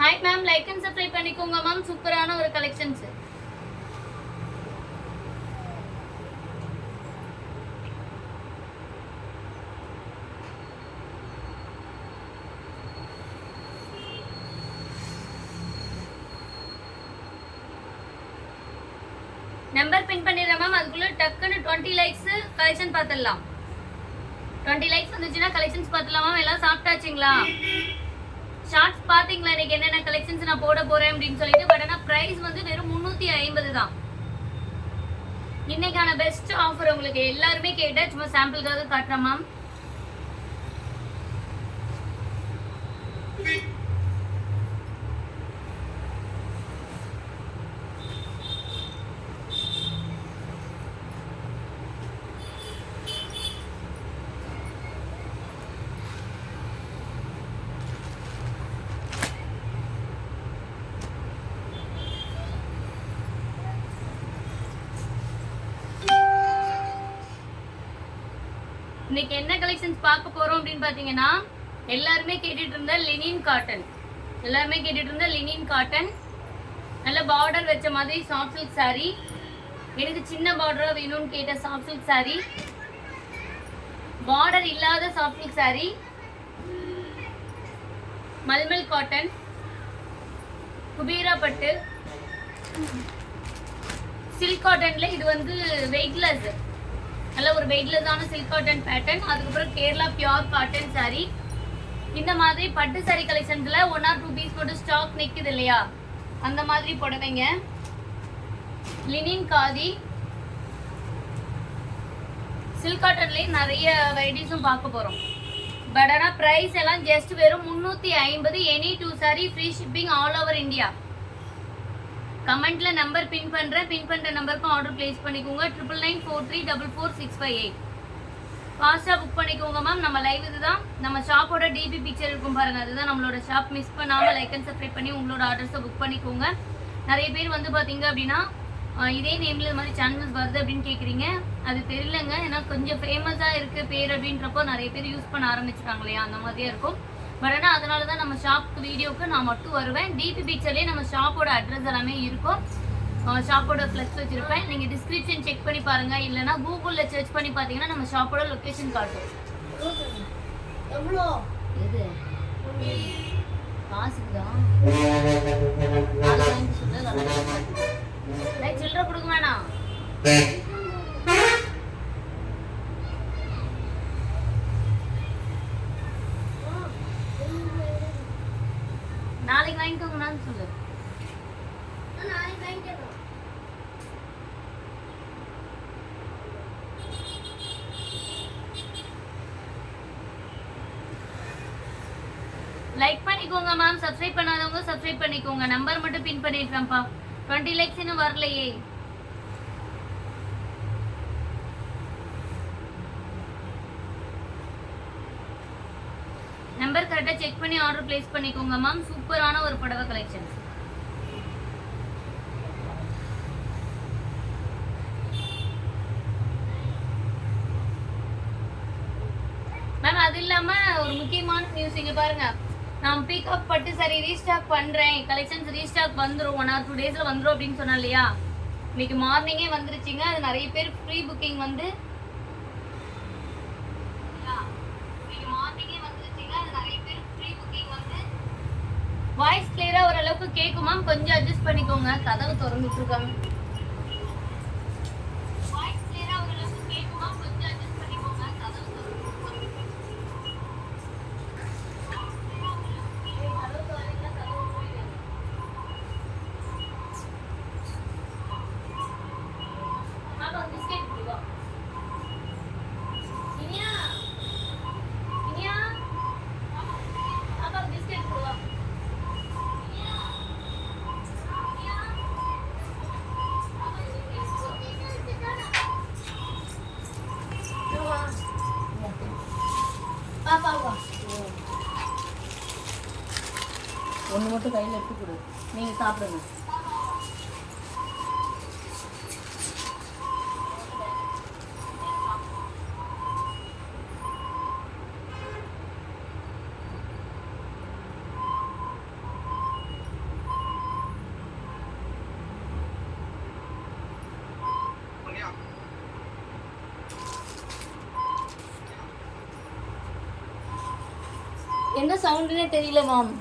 Hi ma'am, like and subscribe பண்ணிக்கோங்க ma'am. சூப்பரான ஒரு கலெக்ஷன்ஸ். நம்பர் பின் பண்ணிடுறேன் மேம். அதுக்குள்ள டக்குன்னு 20 லைக்ஸ் கலெக்ஷன் பார்த்துடலாம். 20 லைக்ஸ் வந்துச்சுன்னா கலெக்ஷன்ஸ் பார்த்துலாம் மேம். எல்லாம் சாப்பிட்டாச்சுங்களா? ஷார்ட்ஸ் பார்த்தீங்களா இன்னைக்கு என்னென்ன கலெக்ஷன்ஸ் நான் போட போறேன் அப்படின்னு சொல்லிட்டு. பட் ஆனால் ப்ரைஸ் வந்து வெறும் 350 தான். இன்னைக்கான பெஸ்ட் ஆஃபர் உங்களுக்கு எல்லாருமே கேட்ட சும்மா சாம்பிளுக்காக காட்டுறேன் மேம். இன்னைக்கு என்ன கலெக்ஷன்ஸ் பார்க்க போறோம் அப்படின்னு பாத்தீங்கன்னா, எல்லாருமே கேட்டுட்டு இருந்த லினின் காட்டன். நல்ல பார்டர் வச்ச மாதிரி சாஃப்ட் சில்க் saree. எனக்கு சின்ன பார்டரா வேணும்னு கேட்ட சாஃப்ட் சில்க் saree, பார்டர் இல்லாத soft silk saree, mulmul cotton, குபீரா பட்டு, சில்க் காட்டன்ல இது வந்து வெயிட்லெஸ், நல்ல ஒரு வெயிட்லெஸ்ஸான சில்க் காட்டன் பேட்டர்ன். அதுக்கப்புறம் கேரளா பியூர் காட்டன் saree. இந்த மாதிரி பட்டு saree கலெக்ஷன்ஸ்ல 1 or 2 பீஸ் மட்டும் ஸ்டாக் நிக்குது இல்லையா, அந்த மாதிரி புடவைங்க. லினின் காதி, சில்க் காட்டன்லயே நிறைய வெரைட்டிஸும் பார்க்க போறோம். பட் ஆனால் பிரைஸ் எல்லாம் ஜஸ்ட் வெறும் 350. Any 2 saree free shipping all over India. கமெண்ட்ல நம்பர் பின் பண்ற நம்பருக்கு ஆர்டர் பிளேஸ் பண்ணிக்கோங்க. 9994344658. ஃபாஸ்டா புக் பண்ணிக்கோங்க மேம். நம்ம லைவ் இதுதான். நம்ம ஷாப்போட டிபி பிக்சர் இருக்கும் பாருங்க, அதுதான் நம்மளோட ஷாப். மிஸ் பண்ணாம லைக் அண்ட் சப்ஸ்கிரைப் பண்ணி உங்களோட ஆர்டர்ஸை புக் பண்ணிக்கோங்க. நிறைய பேர் வந்து பாத்தீங்க அப்படின்னா இதே நேம்ல இது மாதிரி சேனல்ஸ் வருது அப்படின்னு கேக்குறீங்க. அது தெரியலங்க, ஏன்னா கொஞ்சம் ஃபேமஸா இருக்கு பேர் அப்படின்றப்போ நிறைய பேர் யூஸ் பண்ண ஆரம்பிச்சிட்டாங்க இல்லையா, அந்த மாதிரியே இருக்கும். பட் ஆனால் அதனால தான் நம்ம ஷாப் வீடியோக்கு நான் மட்டும் வருவேன். டிபி பிக்சர்லேயே நம்ம ஷாப்போட அட்ரஸ் எல்லாமே இருக்கும். ஷாப்போட ஃப்ளெக்ஸ் வச்சுருப்பேன். நீங்கள் டிஸ்கிரிப்ஷன் செக் பண்ணி பாருங்கள். இல்லைனா கூகுளில் சர்ச் பண்ணி பார்த்தீங்கன்னா நம்ம ஷாப்போட லொக்கேஷன் காட்டும். எவ்வளோ எது காசுக்கு தான் சில்லற கொடுக்க வேணாம். நாளைக்கு வாங்கிக்கோங்கன்னு சொல்லு. லைக் பண்ணிக்கோங்க மேம். சப்ஸ்கிரைப் பண்ணாதவங்க சப்ஸ்கிரைப் பண்ணிக்கோங்க. நம்பர் மட்டும் பின் பண்ணிடுறேன்ப்பா. 20 லைக்ஸ் இன்னும் வரலையே. நம்பர் கரெக்டா செக் பண்ணி ஆர்டர் பிளேஸ் பண்ணிக்கோங்க மேம். சூப்பரான ஒரு புடவை கலெக்ஷன் மேம். அது இல்லாம ஒரு முக்கியமான நியூஸ் இங்க பாருங்க. நான் பிக்அப் பட்டு சரி ரீஸ்டாக் பண்றேன். கலெக்ஷன்ஸ் ரீஸ்டாக் வந்துரும் 1 or 2 டேஸ்ல வந்துரும் அப்படின்னு சொன்னா இல்லையா, இன்னைக்கு மார்னிங்கே வந்துருச்சுங்க. அது நிறைய பேர் ப்ரீ புக்கிங் வந்து வாய்ஸ் கிளியரா ஓரளவுக்கு கேட்கும் மேம். கொஞ்சம் அட்ஜஸ்ட் பண்ணிக்கோங்க. கதவு திறந்துட்டு இருக்காங்க. ஒன்று மட்டும் கையில் எடுத்து கொடு, நீங்கள் சாப்பிடுங்க. என்ன சவுண்டுனே தெரியல மேம்.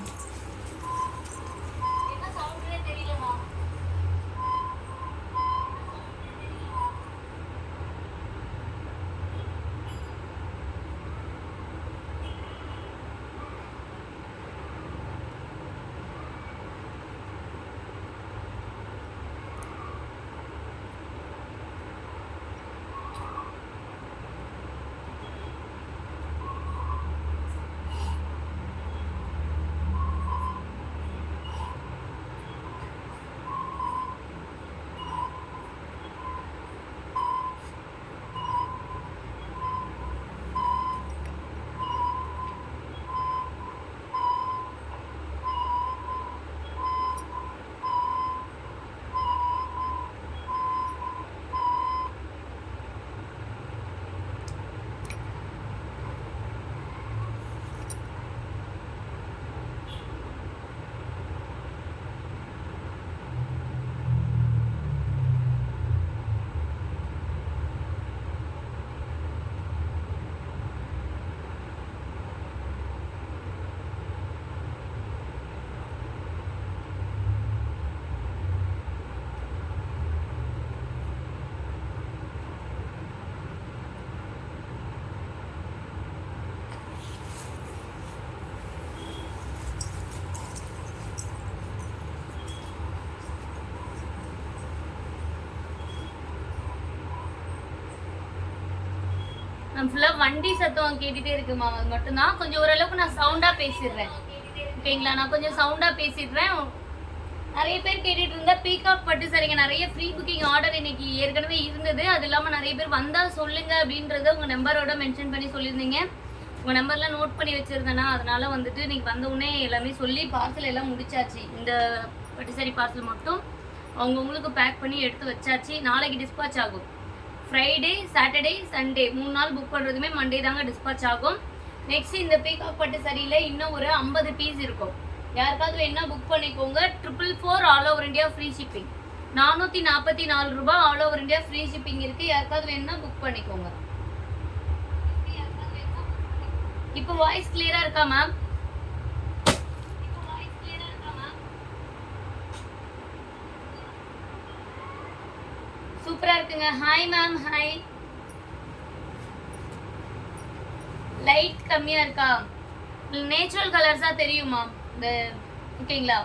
நான் ஃபுல்லா வண்டி சத்தம் கேட்டுட்டே இருக்கு மேம். அது மட்டும்தான் கொஞ்சம் ஓரளவுக்கு நான் சவுண்டா பேசிடுறேன். ஓகேங்களா? நான் கொஞ்சம் சவுண்டா பேசிடுறேன். நிறைய பேர் கேட்டுட்டு இருந்தா பீகாக் பட்டு சரிங்க, நிறைய ஃப்ரீ புக்கிங் ஆர்டர் இன்னைக்கு ஏற்கனவே இருந்தது. அது இல்லாமல் நிறைய பேர் வந்தா சொல்லுங்க அப்படின்றத உங்க நம்பரோட மென்ஷன் பண்ணி சொல்லியிருந்தீங்க. உங்க நம்பர்லாம் நோட் பண்ணி வச்சிருந்தேன்னா அதனால வந்துட்டு நீங்க வந்த உடனே எல்லாமே சொல்லி பார்சல் எல்லாம் முடிச்சாச்சு. இந்த பட்டு சாரி பார்சல் மட்டும் அவங்கவுங்களுக்கு பேக் பண்ணி எடுத்து வச்சாச்சு. நாளைக்கு டிஸ்பாச் ஆகும். ஃப்ரைடே, சாட்டர்டே, சண்டே 3 நாள் புக் பண்ணுறதுமே மண்டே தாங்க டிஸ்பாச் ஆகும். நெக்ஸ்ட் இந்த பீகாக் பட்டு சரியில் இன்னும் ஒரு 50 பீஸ் இருக்கும். யாருக்காவது வேணா புக் பண்ணிக்கோங்க. 444 all over India free shipping. 444 ரூபாய் all over India free shipping இருக்கு. யாருக்காவது வேணா புக் பண்ணிக்கோங்க. இப்போ வாய்ஸ் கிளியரா இருக்கா மேம்? சூப்பரா இருக்குங்க. Hi ma'am. ஹாய். லைட் கம்மியா இருக்கா? நேச்சுரல் கலர்ஸா தெரியுமா? இந்த ஓகேங்களா?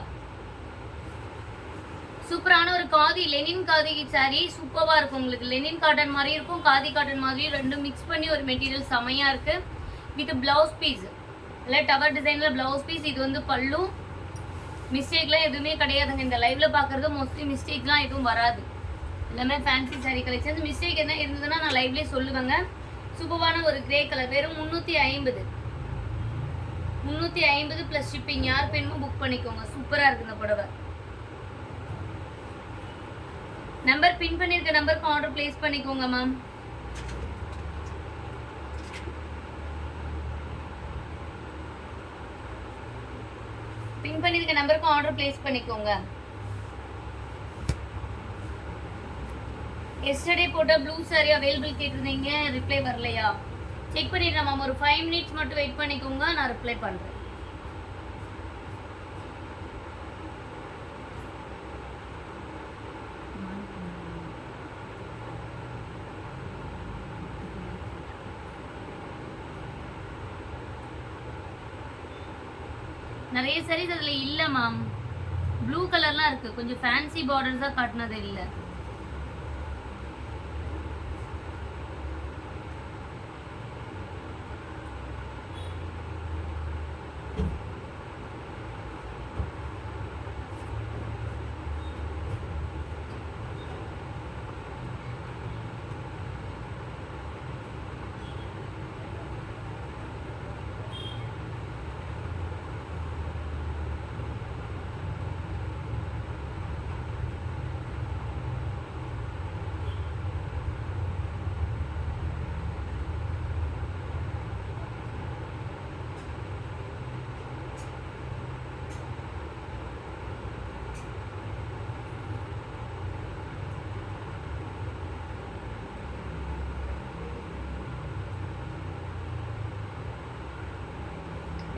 சூப்பரான ஒரு காதி லெனின் காதி சாரி சூப்பரா இருக்கும். உங்களுக்கு லெனின் காட்டன் மாதிரி இருக்கும், காதி காட்டன் மாதிரி ரெண்டும் மிக்ஸ் பண்ணி ஒரு மெட்டீரியல் செமையா இருக்கு. வித் பிளவுஸ் பீஸ் இல்லை டவர் டிசைன்ல பிளவுஸ் பீஸ். இது வந்து பல்லு. மிஸ்டேக்லாம் எதுவுமே கிடையாதுங்க. இந்த லைவ்ல பாக்குறது மோஸ்ட்லி மிஸ்டேக்லாம் எதுவும் வராது. எல்லாமே ஃபேன்சி சாரி கலெக்ஷன். மிஸ்டேக் என்ன இருந்ததுன்னா நான் லைவ்லேயே சொல்லுவேங்க. சூப்பரான ஒரு கிரே கலர். வெறும் 350 ப்ளஸ் ஷிப்பிங். யார் வேணுமோ புக் பண்ணிக்கோங்க. சூப்பராக இருக்குது இந்த புடவை. நம்பர் பின் பண்ணியிருக்க நம்பருக்கு ஆர்டர் பிளேஸ் பண்ணிக்கோங்க மேம். பின் பண்ணியிருக்க நம்பருக்கு ஆர்டர் பிளேஸ் பண்ணிக்கோங்க. எஸ்டர்டே போட்ட ப்ளூ சாரி அவைலபிள் கேட்டிருந்தீங்க, ரிப்ளை வரலையா? செக் பண்ணிடுறேன் மேம். ஒரு 5 மினிட்ஸ் மட்டும் வெயிட் பண்ணிக்கோங்க, நான் ரிப்ளை பண்ணுறேன். நிறைய சாரீஸ் அதில் இல்லை மேம். ப்ளூ கலர்லாம் இருக்குது. கொஞ்சம் ஃபேன்சி பார்டர்ஸாக காட்டினது இல்லை.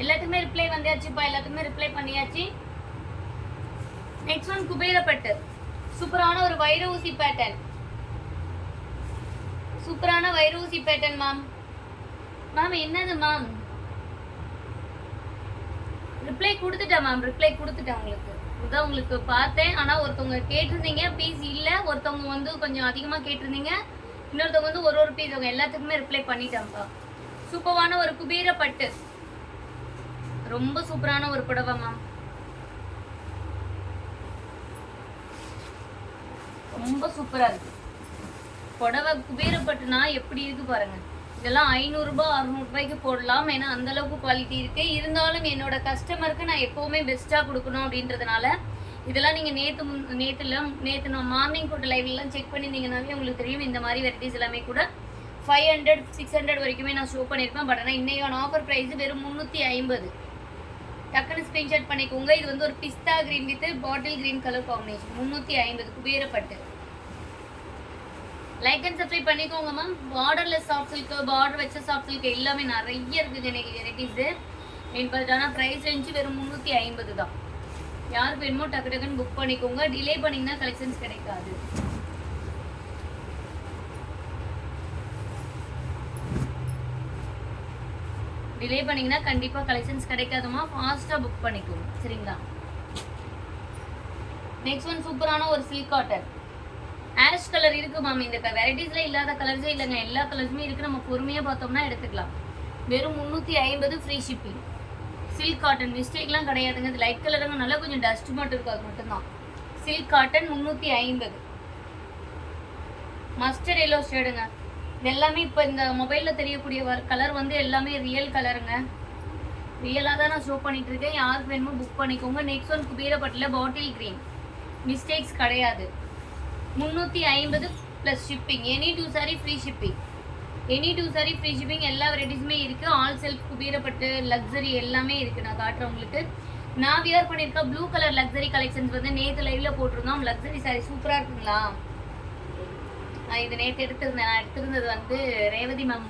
எல்லாத்துக்குமே ரிப்ளை வந்தாச்சுப்பா, எல்லாத்துக்குமே ரிப்ளை பண்ணியாச்சு. நெக்ஸ்ட் ஒன் குபேர பட்டு, சூப்பரான ஒரு வைர ஊசி பேட்டர்ன், சூப்பரான வைர ஊசி பேட்டர்ன் மேம். மேம் என்னது மேம்? ரிப்ளை கொடுத்துட்டேன் மேம், ரிப்ளை கொடுத்துட்டேன் உங்களுக்கு. இதுதான் உங்களுக்கு பார்த்தேன். ஆனால் ஒருத்தவங்க கேட்டிருந்தீங்க பீஸ் இல்லை, ஒருத்தவங்க வந்து கொஞ்சம் அதிகமாக கேட்டிருந்தீங்க, இன்னொருத்தவங்க வந்து ஒரு பீஸ். அவங்க எல்லாத்துக்குமே ரிப்ளை பண்ணிட்டேன்ப்பா. சூப்பரான ஒரு குபேர பட்டு, ரொம்ப சூப்பரான ஒரு புடவை மேம், ரொம்ப சூப்பரா இருக்கு புடவை. குபேர பட்டுனா எப்படி இருக்கு பாருங்க. இதெல்லாம் 500 ரூபாய் 600 ரூபாய்க்கு போடலாம், ஏன்னா அந்த அளவுக்கு குவாலிட்டி இருக்கு. இருந்தாலும் என்னோட கஸ்டமருக்கு நான் எப்பவுமே பெஸ்டா கொடுக்கணும் அப்படின்றதுனால இதெல்லாம் நீங்க நேத்து நான் மார்னிங் போட்ட லைவ்லாம் செக் பண்ணிருந்தீங்கன்னாவே உங்களுக்கு தெரியும். இந்த மாதிரி வெரைட்டிஸ் எல்லாமே கூட 500 600 வரைக்குமே நான் ஷோ பண்ணியிருப்பேன். பட் ஆனால் இன்னைக்கான ஆஃபர் ப்ரைஸ் வெறும் 350. டக்குன்னு ஸ்கிரீன்ஷாட் பண்ணிக்கோங்க. இது வந்து ஒரு pista green with bottle green colour combination, 350 Kubera பட்டு. லைக் அண்ட் சப்ஸ்கிரைப் பண்ணிக்கோங்க ma'am. Borderless soft silk, border வச்ச சாஃப்ட் சில்க் எல்லாமே நிறைய இருக்குது எனக்கு வெரைட்டிஸு. பட் ஆனால் ப்ரைஸ் ரேஞ்சு வெறும் 350 தான். யாருக்கு வேணுமோ டக்கு டக்குன்னு புக் பண்ணிக்கோங்க. டிலே பண்ணிங்கன்னா கலெக்ஷன்ஸ் கிடைக்காது. டிலே பண்ணிங்கன்னா கண்டிப்பாக கலெக்ஷன்ஸ் கிடைக்காதுமா, ஃபாஸ்ட்டாக புக் பண்ணிக்கோங்க சரிங்களா. நெக்ஸ்ட் ஒன் சூப்பரான ஒரு சில்க் காட்டன் ஆஷ் கலர் இருக்கு மேம். இந்த வெரைட்டிஸ்ல இல்லாத கலர்ஸே இல்லைங்க, எல்லா கலர்ஸுமே இருக்கு. நம்ம பொறுமையா பார்த்தோம்னா எடுத்துக்கலாம். வெறும் 350 ஃப்ரீ ஷிப்பிங். சில்க் காட்டன் மிஸ்டேக்லாம் கிடையாதுங்க. இது லைட் கலருங்க, நல்லா கொஞ்சம் டஸ்ட் மட்டும் இருக்கும், அது மட்டும்தான். Silk cotton 350. மஸ்டர்ட் எல்லோ ஷேடுங்க. இது எல்லாமே இப்போ இந்த மொபைலில் தெரியக்கூடிய கலர் வந்து எல்லாமே ரியல் கலருங்க. ரியலாக தான் நான் ஷோ பண்ணிட்டு இருக்கேன். யாருக்கு வேணுமோ புக் பண்ணிக்கோங்க. நெக்ஸ்ட் ஒன் குபேரப்பட்டில் பாட்டில் கிரீன், மிஸ்டேக்ஸ் கிடையாது. 350 plus shipping. Any 2 saree free shipping, any 2 saree free shipping. எல்லா வெரைட்டிஸுமே இருக்குது. ஆல் செல்ஃப் குபேரப்பட்டு லக்ஸரி எல்லாமே இருக்குது. நான் காட்டுறேன் உங்களுக்கு. நான் வியர் பண்ணியிருக்கேன் ப்ளூ கலர் லக்ஸரி கலெக்ஷன்ஸ் வந்து நேற்று லைவில் போட்டிருந்தோம். லக்ஸரி சாரி சூப்பராக இருக்குங்களா. இது நேற்று எடுத்திருந்தேன். நான் எடுத்திருந்தது வந்து ரேவதி மேம்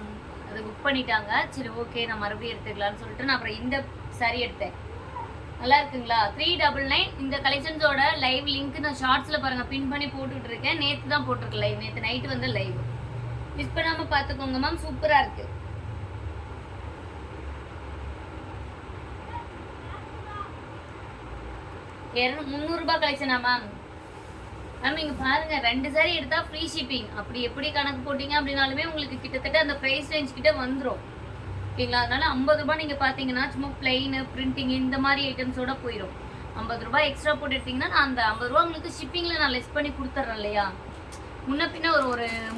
அது புக் பண்ணிட்டாங்க. சரி ஓகே நான் மறுபடியும் எடுத்துக்கலாம்னு சொல்லிட்டு நான் அப்புறம் இந்த சாரி எடுத்தேன். நல்லா இருக்குங்களா. 399. இந்த கலெக்ஷன்ஸோட லைவ் லிங்க் நான் ஷார்ட்ஸில் பாருங்கள் பின் பண்ணி போட்டுட்டு இருக்கேன். நேற்று தான் போட்டிருக்கேன் லைவ், நேற்று நைட்டு வந்து லைவ். மிஸ் பண்ணாமல் பார்த்துக்கோங்க மேம், சூப்பராக இருக்குது. ₹300 கலெக்ஷனா மேம்? மேம் இங்கே பாருங்கள், 2 சாரி எடுத்தால் ஃப்ரீ ஷிப்பிங். அப்படி எப்படி கணக்கு போட்டிங்க அப்படின்னாலுமே உங்களுக்கு கிட்டத்தட்ட அந்த ப்ரைஸ் ரேஞ்ச் கிட்ட வந்துடும் ஓகேங்களா. அதனால ₹50 நீங்கள் பார்த்தீங்கன்னா சும்மா பிளெயின் பிரிண்டிங் இந்த மாதிரி ஐட்டம்ஸோட போயிடும். ₹50 எக்ஸ்ட்ரா போட்டு எடுத்தீங்கன்னா நான் அந்த ₹50 உங்களுக்கு ஷிப்பிங்கில் நான் லெஸ் பண்ணி கொடுத்துட்றேன் இல்லையா. முன்ன பின்ன ஒரு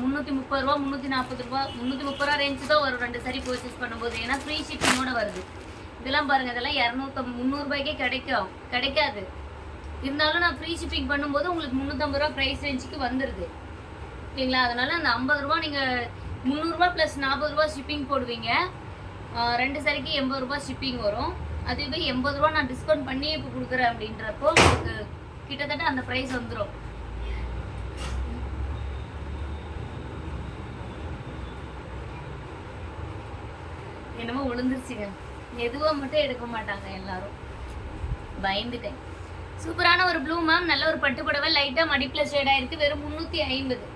₹330 ₹340 ₹330 ரேஞ்சு தான் வரும் 2 சாரி பர்ச்சேஸ் பண்ணும்போது. ஏன்னா ஃப்ரீ ஷிப்பிங்கோட வருது. இதெல்லாம் பாருங்கள், இதெல்லாம் 200 300 கிடைக்காது. இருந்தாலும் நான் ஃப்ரீ ஷிப்பிங் பண்ணும்போது உங்களுக்கு ₹350 ப்ரைஸ் ரேஞ்சுக்கு வந்துடுது ஓகேங்களா. அதனால அந்த ₹50 நீங்கள் ₹300 ப்ளஸ் ₹40 ஷிப்பிங் போடுவீங்க. 2 சாரிக்கு ₹80 ஷிப்பிங் வரும். அதுவே ₹80 நான் டிஸ்கவுண்ட் பண்ணி இப்போ கொடுக்குறேன் அப்படின்றப்போ உங்களுக்கு கிட்டத்தட்ட அந்த ப்ரைஸ் வந்துடும். என்னமோ விழுந்துருச்சுங்க. எதுவாக மட்டும் எடுக்க மாட்டாங்க எல்லாரும், பயந்துட்டேன். சூப்பரான ஒரு ப்ளூ மேம், நல்ல ஒரு பட்டு புடவை, லைட்டாக மடிப்பில் ஷேடாக இருக்குது. வெறும் 350.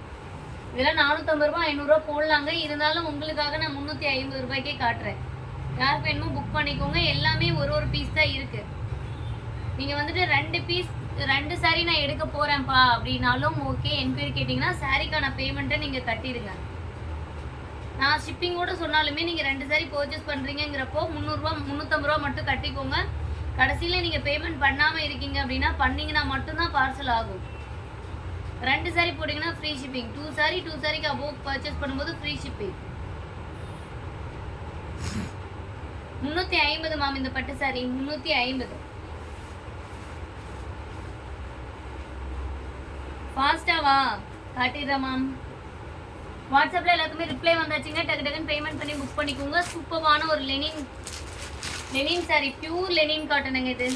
இதெல்லாம் ₹450 ₹500 போடலாங்க. இருந்தாலும் உங்களுக்காக நான் ₹350 காட்டுறேன். யாருக்கு வேணுமோ புக் பண்ணிக்கோங்க. எல்லாமே ஒரு பீஸ் தான் இருக்குது. நீங்கள் வந்துட்டு 2 சாரி நான் எடுக்க போகிறேன்ப்பா அப்படின்னாலும் ஓகே. என்கொயரி கேட்டிங்கன்னா சாரிக்கான பேமெண்ட்டை நீங்கள் கட்டிடுங்க. நான் ஷிப்பிங்கோடு சொன்னாலுமே நீங்கள் 2 சாரி பர்ச்சேஸ் பண்ணுறீங்கிறப்போ ₹350 மட்டும் கட்டிக்கோங்க. கடைசியில் நீங்கள் பேமெண்ட் பண்ணாமல் இருக்கீங்க அப்படின்னா பண்ணிங்கன்னா மட்டும்தான் பார்சல் ஆகும். 2 சாரி போட்டிங்கன்னா ஃப்ரீ ஷிப்பிங். 2 சாரிக்கு அபோவ் பர்ச்சேஸ் பண்ணும்போது ஃப்ரீ ஷிப்பிங். 350 மேம் இந்த பட்டு சாரி 350. ஃபாஸ்ட்டாவா காட்டிடுறேன் மேம். வாட்ஸ்அப்பில் எல்லாத்துக்குமே ரிப்ளை வந்தாச்சுங்க. டக்கு டக்குன்னு பேமெண்ட் பண்ணி புக் பண்ணிக்கோங்க. சூப்பரான ஒரு லெனின் சாரி, பியூர் லெனின் காட்டனுங்க. இது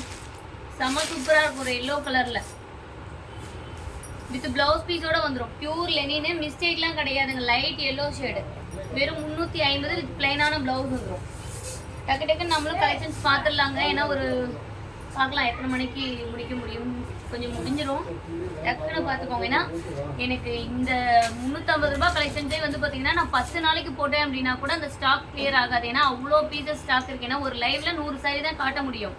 செம்ம சூப்பராக இருக்கும். ஒரு எல்லோ கலரில் வித் பிளவுஸ் பீஸோட வந்துடும். பியூர் லெனின்னு, மிஸ்டேக்லாம் கிடையாதுங்க. Light yellow shade. வெறும் 350 வித் பிளைனான பிளவுஸ் வந்துடும். டக்கு டக்குன்னு நம்மளும் கலெக்ஷன்ஸ் பார்த்துடலாங்க. ஏன்னா ஒரு பார்க்கலாம் எத்தனை மணிக்கு முடிக்க முடியும், கொஞ்சம் முடிஞ்சிடும். டக்குன்னு பார்த்துக்கோங்க. ஏன்னா எனக்கு இந்த 350 ரூபாய் கலெக்ஷன்ஸே வந்து பார்த்தீங்கன்னா நான் 10 நாளைக்கு போட்டேன் அப்படின்னா கூட அந்த ஸ்டாக் கிளியர் ஆகாது. ஏன்னா அவ்வளோ பீசஸ் ஸ்டாக் இருக்கு. ஏன்னா ஒரு லைவ்ல 100 சாரி தான் காட்ட முடியும்.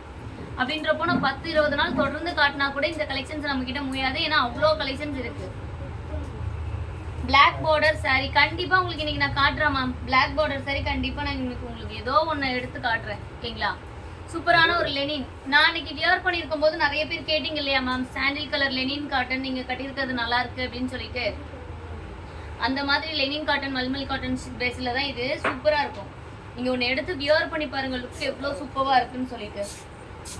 அப்படின்றப்போ நான் 10-20 நாள் தொடர்ந்து காட்டினா கூட இந்த கலெக்ஷன்ஸ் நம்ம கிட்ட முடியாது. ஏன்னா அவ்வளோ கலெக்ஷன்ஸ் இருக்கு. பிளாக் பார்டர் சாரி கண்டிப்பா உங்களுக்கு இன்னைக்கு நான் காட்டுறேன் மேம். பிளாக் பார்டர் சாரி கண்டிப்பா நான் உங்களுக்கு ஏதோ ஒன்று எடுத்து காட்டுறேன். ஓகேங்களா? சூப்பரான ஒரு லெனின். நான் இன்னைக்கு வியர் பண்ணியிருக்கும் போது நிறைய பேர் கேட்டிங்க இல்லையா மேம், சாண்டில் கலர் லெனின் காட்டன் நீங்க கட்டியிருக்கிறது நல்லா இருக்கு அப்படின்னு சொல்லிட்டு. அந்த மாதிரி லெனின் காட்டன் மல்மல் காட்டன் பேஸ்ல தான் இது சூப்பரா இருக்கும். நீங்க ஒன்று எடுத்து வியர் பண்ணி பாருங்க, லுக் எவ்வளோ சூப்பரா இருக்குன்னு சொல்லிட்டு.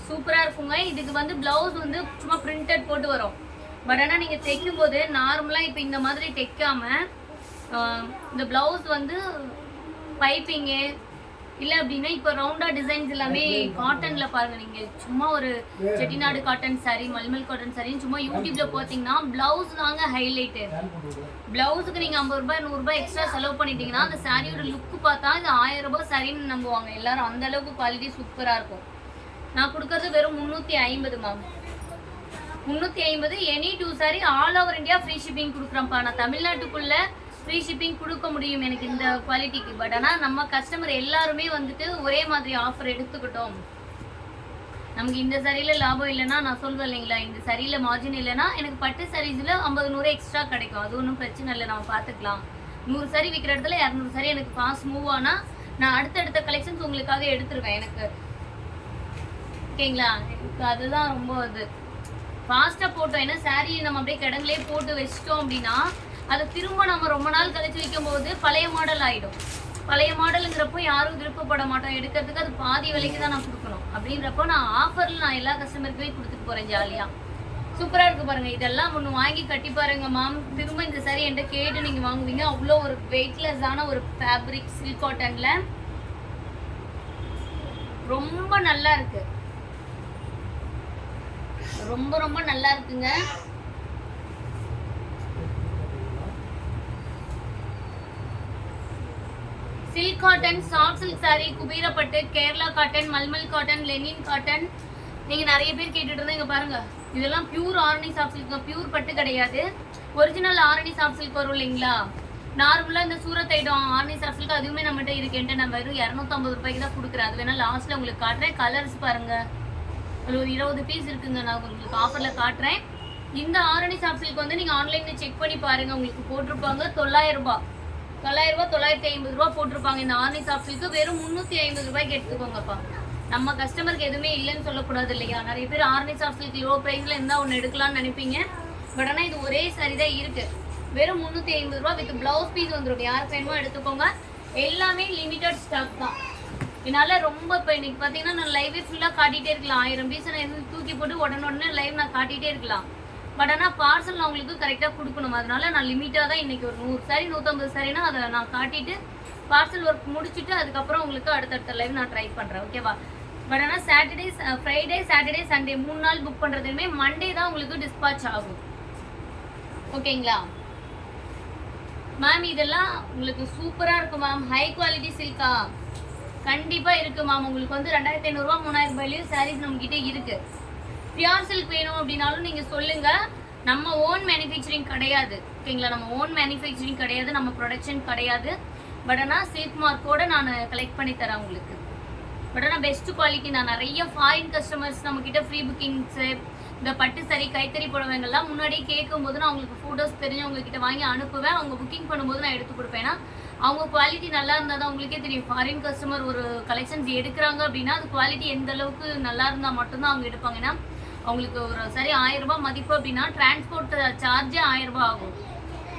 சூப்பரா இருக்குங்க. இதுக்கு வந்து பிளவுஸ் வந்து சும்மா பிரிண்டட் போட்டு வரும். பட் ஆனால் நீங்கள் தைக்கும் போது நார்மலாக இப்போ இந்த மாதிரி தைக்காம இந்த பிளவுஸ் வந்து பைப்பிங்கு இல்லை அப்படின்னா இப்போ ரவுண்டாக டிசைன்ஸ் எல்லாமே காட்டனில் பாருங்கள். நீங்கள் சும்மா ஒரு Chettinad cotton saree, mulmul cotton சாரின்னு சும்மா யூடியூப்பில் பார்த்தீங்கன்னா ப்ளவுஸ் தாங்க ஹைலைட்டு. ப்ளவுஸுக்கு நீங்கள் 50 ரூபாய் 100 ரூபாய் எக்ஸ்ட்ரா செலவு பண்ணிட்டீங்கன்னா அந்த சாரியோட லுக்கு பார்த்தா இது 1000 ரூபாய் சாரின்னு நம்புவாங்க எல்லாரும். அந்த அளவுக்கு குவாலிட்டி சூப்பராக இருக்கும். நான் கொடுக்கறது வெறும் 350 ma'am. 350 any 2 saree all over India free shipping கொடுக்குறேன்ப்பா. நான் தமிழ்நாட்டுக்குள்ள ஃப்ரீ ஷிப்பிங் கொடுக்க முடியும் எனக்கு இந்த குவாலிட்டிக்கு. பட் ஆனால் நம்ம கஸ்டமர் எல்லாருமே வந்துட்டு ஒரே மாதிரி ஆஃபர் எடுத்துக்கிட்டோம். நமக்கு இந்த சரியில் லாபம் இல்லைன்னா நான் சொல்வேன் இல்லைங்களா, இந்த சரியில் மார்ஜின் இல்லைன்னா எனக்கு பட்டு சாரீஸில் 50-100 எக்ஸ்ட்ரா கிடைக்கும். அது ஒன்றும் பிரச்சனை இல்லை, நம்ம பார்த்துக்கலாம். 100 சாரி விற்கிற இடத்துல 200 சாரி எனக்கு ஃபாஸ்ட் மூவ் ஆனால் நான் அடுத்தடுத்த கலெக்ஷன்ஸ் உங்களுக்காக எடுத்துருவேன் எனக்கு. ஓகேங்களா? எனக்கு அதுதான் ரொம்ப இது ஃபாஸ்ட்டாக போட்டோம். ஏன்னா சாரீ நம்ம அப்படியே கிடங்குலேயே போட்டு வச்சிட்டோம் அப்படின்னா அதை திரும்ப நம்ம ரொம்ப நாள் கழிச்சு வைக்கும் போது பழைய மாடல் ஆகிடும். பழைய மாடலுங்கிறப்போ யாரும் விருப்பப்பட மாட்டோம் எடுக்கிறதுக்கு. அது பாதி விலைக்கு தான் நான் கொடுக்கணும். அப்படின்றப்போ நான் ஆஃபரில் நான் எல்லா கஸ்டமருக்குமே கொடுத்துட்டு போகிறேன் ஜாலியாக. சூப்பராக இருக்குது பாருங்கள். இதெல்லாம் ஒன்று வாங்கி கட்டி பாருங்க மேம். திரும்ப இந்த சாரி என்கிட்ட கேட்டு நீங்கள் வாங்குவீங்க. அவ்வளோ ஒரு வெயிட்லெஸ்ஸான ஒரு ஃபேப்ரிக் சில்க் காட்டனில் ரொம்ப நல்லா இருக்குது. ரொம்ப ரொம்ப நல்லா இருக்குங்க. Silk cotton, soft silk saree, குபீரப்பட்டு, Kerala cotton, mulmul cotton, linen cotton நீங்க நிறைய பேர் கேட்டுட்டு இருந்தீங்க பாருங்க. இதெல்லாம் pure Arani soft silk, pure பட்டு கிடையாது. ஒரிஜினல் ஆரணி சாஃப்ட் சில்க் வரும் இல்லைங்களா, நார்மலா இந்த Surat item Arani soft silk அதுவுமே நம்மகிட்ட இருக்குன்ட்டு நான் வெறும் 250 ரூபாய்க்கு தான் கொடுக்குறேன். அது வேணா லாஸ்ட்ல உங்களுக்கு காட்டுறேன். கலர்ஸ் பாருங்க, ஒரு 20 பீஸ் இருக்குங்க. நான் உங்களுக்கு ஆஃபர்ல காட்டுறேன். இந்த ஆரணி சாஃப்ட் சில்க் வந்து நீங்க ஆன்லைன்ல செக் பண்ணி பாருங்க. உங்களுக்கு போட்டிருப்பாங்க 900 ரூபாய் 950 ரூபாய் போட்டிருப்பாங்க. இந்த ஆரணி சாஃப்ட் சில்க் வெறும் 350 ரூபாய்க்கு எடுத்துக்கோங்கப்பா. நம்ம கஸ்டமருக்கு எதுவுமே இல்லைன்னு சொல்லக்கூடாது இல்லையா. நிறைய பேர் ஆரணி சாஃப்ட் சில்க் லோ பிரைஸ்ல இருந்தா ஒன்று எடுக்கலாம்னு நினைப்பீங்க. பட் ஆனால் இது ஒரே சாரி தான் இருக்கு. வெறும் 350 ரூபாய் வித் பிளவுஸ் பீஸ் வந்துடும். யாருக்கு வேணுமோ எடுத்துக்கோங்க. எல்லாமே லிமிட்டட் ஸ்டாக் தான். என்னால் ரொம்ப இப்போ இன்னைக்கு பார்த்தீங்கன்னா நான் லைவே ஃபுல்லாக காட்டிகிட்டே இருக்கலாம். 1000 பீஸ் நான் எதுவும் தூக்கி போட்டு உடனே லைவ் நான் காட்டிகிட்டே இருக்கலாம். பட் ஆனால் பார்சல் நான் உங்களுக்கு கரெக்டாக கொடுக்கணும். அதனால நான் லிமிட்டாக தான் இன்றைக்கி ஒரு 100 சாரி 150 சாரினா அதை நான் காட்டிட்டு பார்சல் ஒர்க் முடிச்சுட்டு அதுக்கப்புறம் உங்களுக்கு அடுத்தடுத்த லைவ் நான் ட்ரை பண்ணுறேன். ஓகேவா? பட் ஆனால் சாட்டர்டே, ஃப்ரைடே, சாட்டர்டே, சண்டே 3 நாள் புக் பண்ணுறதுமே மண்டே தான் உங்களுக்கு டிஸ்பாச் ஆகும். ஓகேங்களா மேம்? இதெல்லாம் உங்களுக்கு சூப்பராக இருக்கும் மேம். ஹை குவாலிட்டி சில்கா கண்டிப்பாக இருக்குது மேம். உங்களுக்கு வந்து 2500 ரூபா 3000 ரூபாயிலையும் சாரீஸ் நம்மக்கிட்ட இருக்குது. பியூர் சில்க் வேணும் அப்படின்னாலும் நீங்கள் சொல்லுங்கள். நம்ம ஓன் மேனுஃபேக்சரிங் கிடையாது. ஓகேங்களா? நம்ம ஓன் மேனுஃபேக்சரிங் கிடையாது, நம்ம ப்ரொடக்ஷன் கிடையாது. பட் ஆனால் சில்க் மார்க்கோடு நான் கலெக்ட் பண்ணி தரேன் உங்களுக்கு. பட் ஆனால் பெஸ்ட் குவாலிட்டி. நான் நிறைய ஃபாரின் கஸ்டமர்ஸ் நம்மக்கிட்ட ஃப்ரீ புக்கிங்ஸு, இந்த பட்டு சரி கைத்தறி புடவைங்கள்லாம் முன்னாடியே கேட்கும்போது நான் உங்களுக்கு ஃபோட்டோஸ் தெரிஞ்சவங்கக்கிட்ட வாங்கி அனுப்புவேன். அவங்க புக்கிங் பண்ணும்போது நான் எடுத்து கொடுப்பேன். அவங்க குவாலிட்டி நல்லா இருந்தால் தான் உங்களுக்கே தெரியும். ஃபாரின் கஸ்டமர் ஒரு கலெக்ஷன்ஸ் எடுக்கிறாங்க அப்படின்னா அது குவாலிட்டி எந்த அளவுக்கு நல்லா இருந்தால் மட்டும்தான் அவங்க எடுப்பாங்க. ஏன்னா அவங்களுக்கு ஒரு சரி 1000 ரூபாய் மதிப்பு அப்படின்னா டிரான்ஸ்போர்ட் சார்ஜே 1000 ரூபாய் ஆகும்.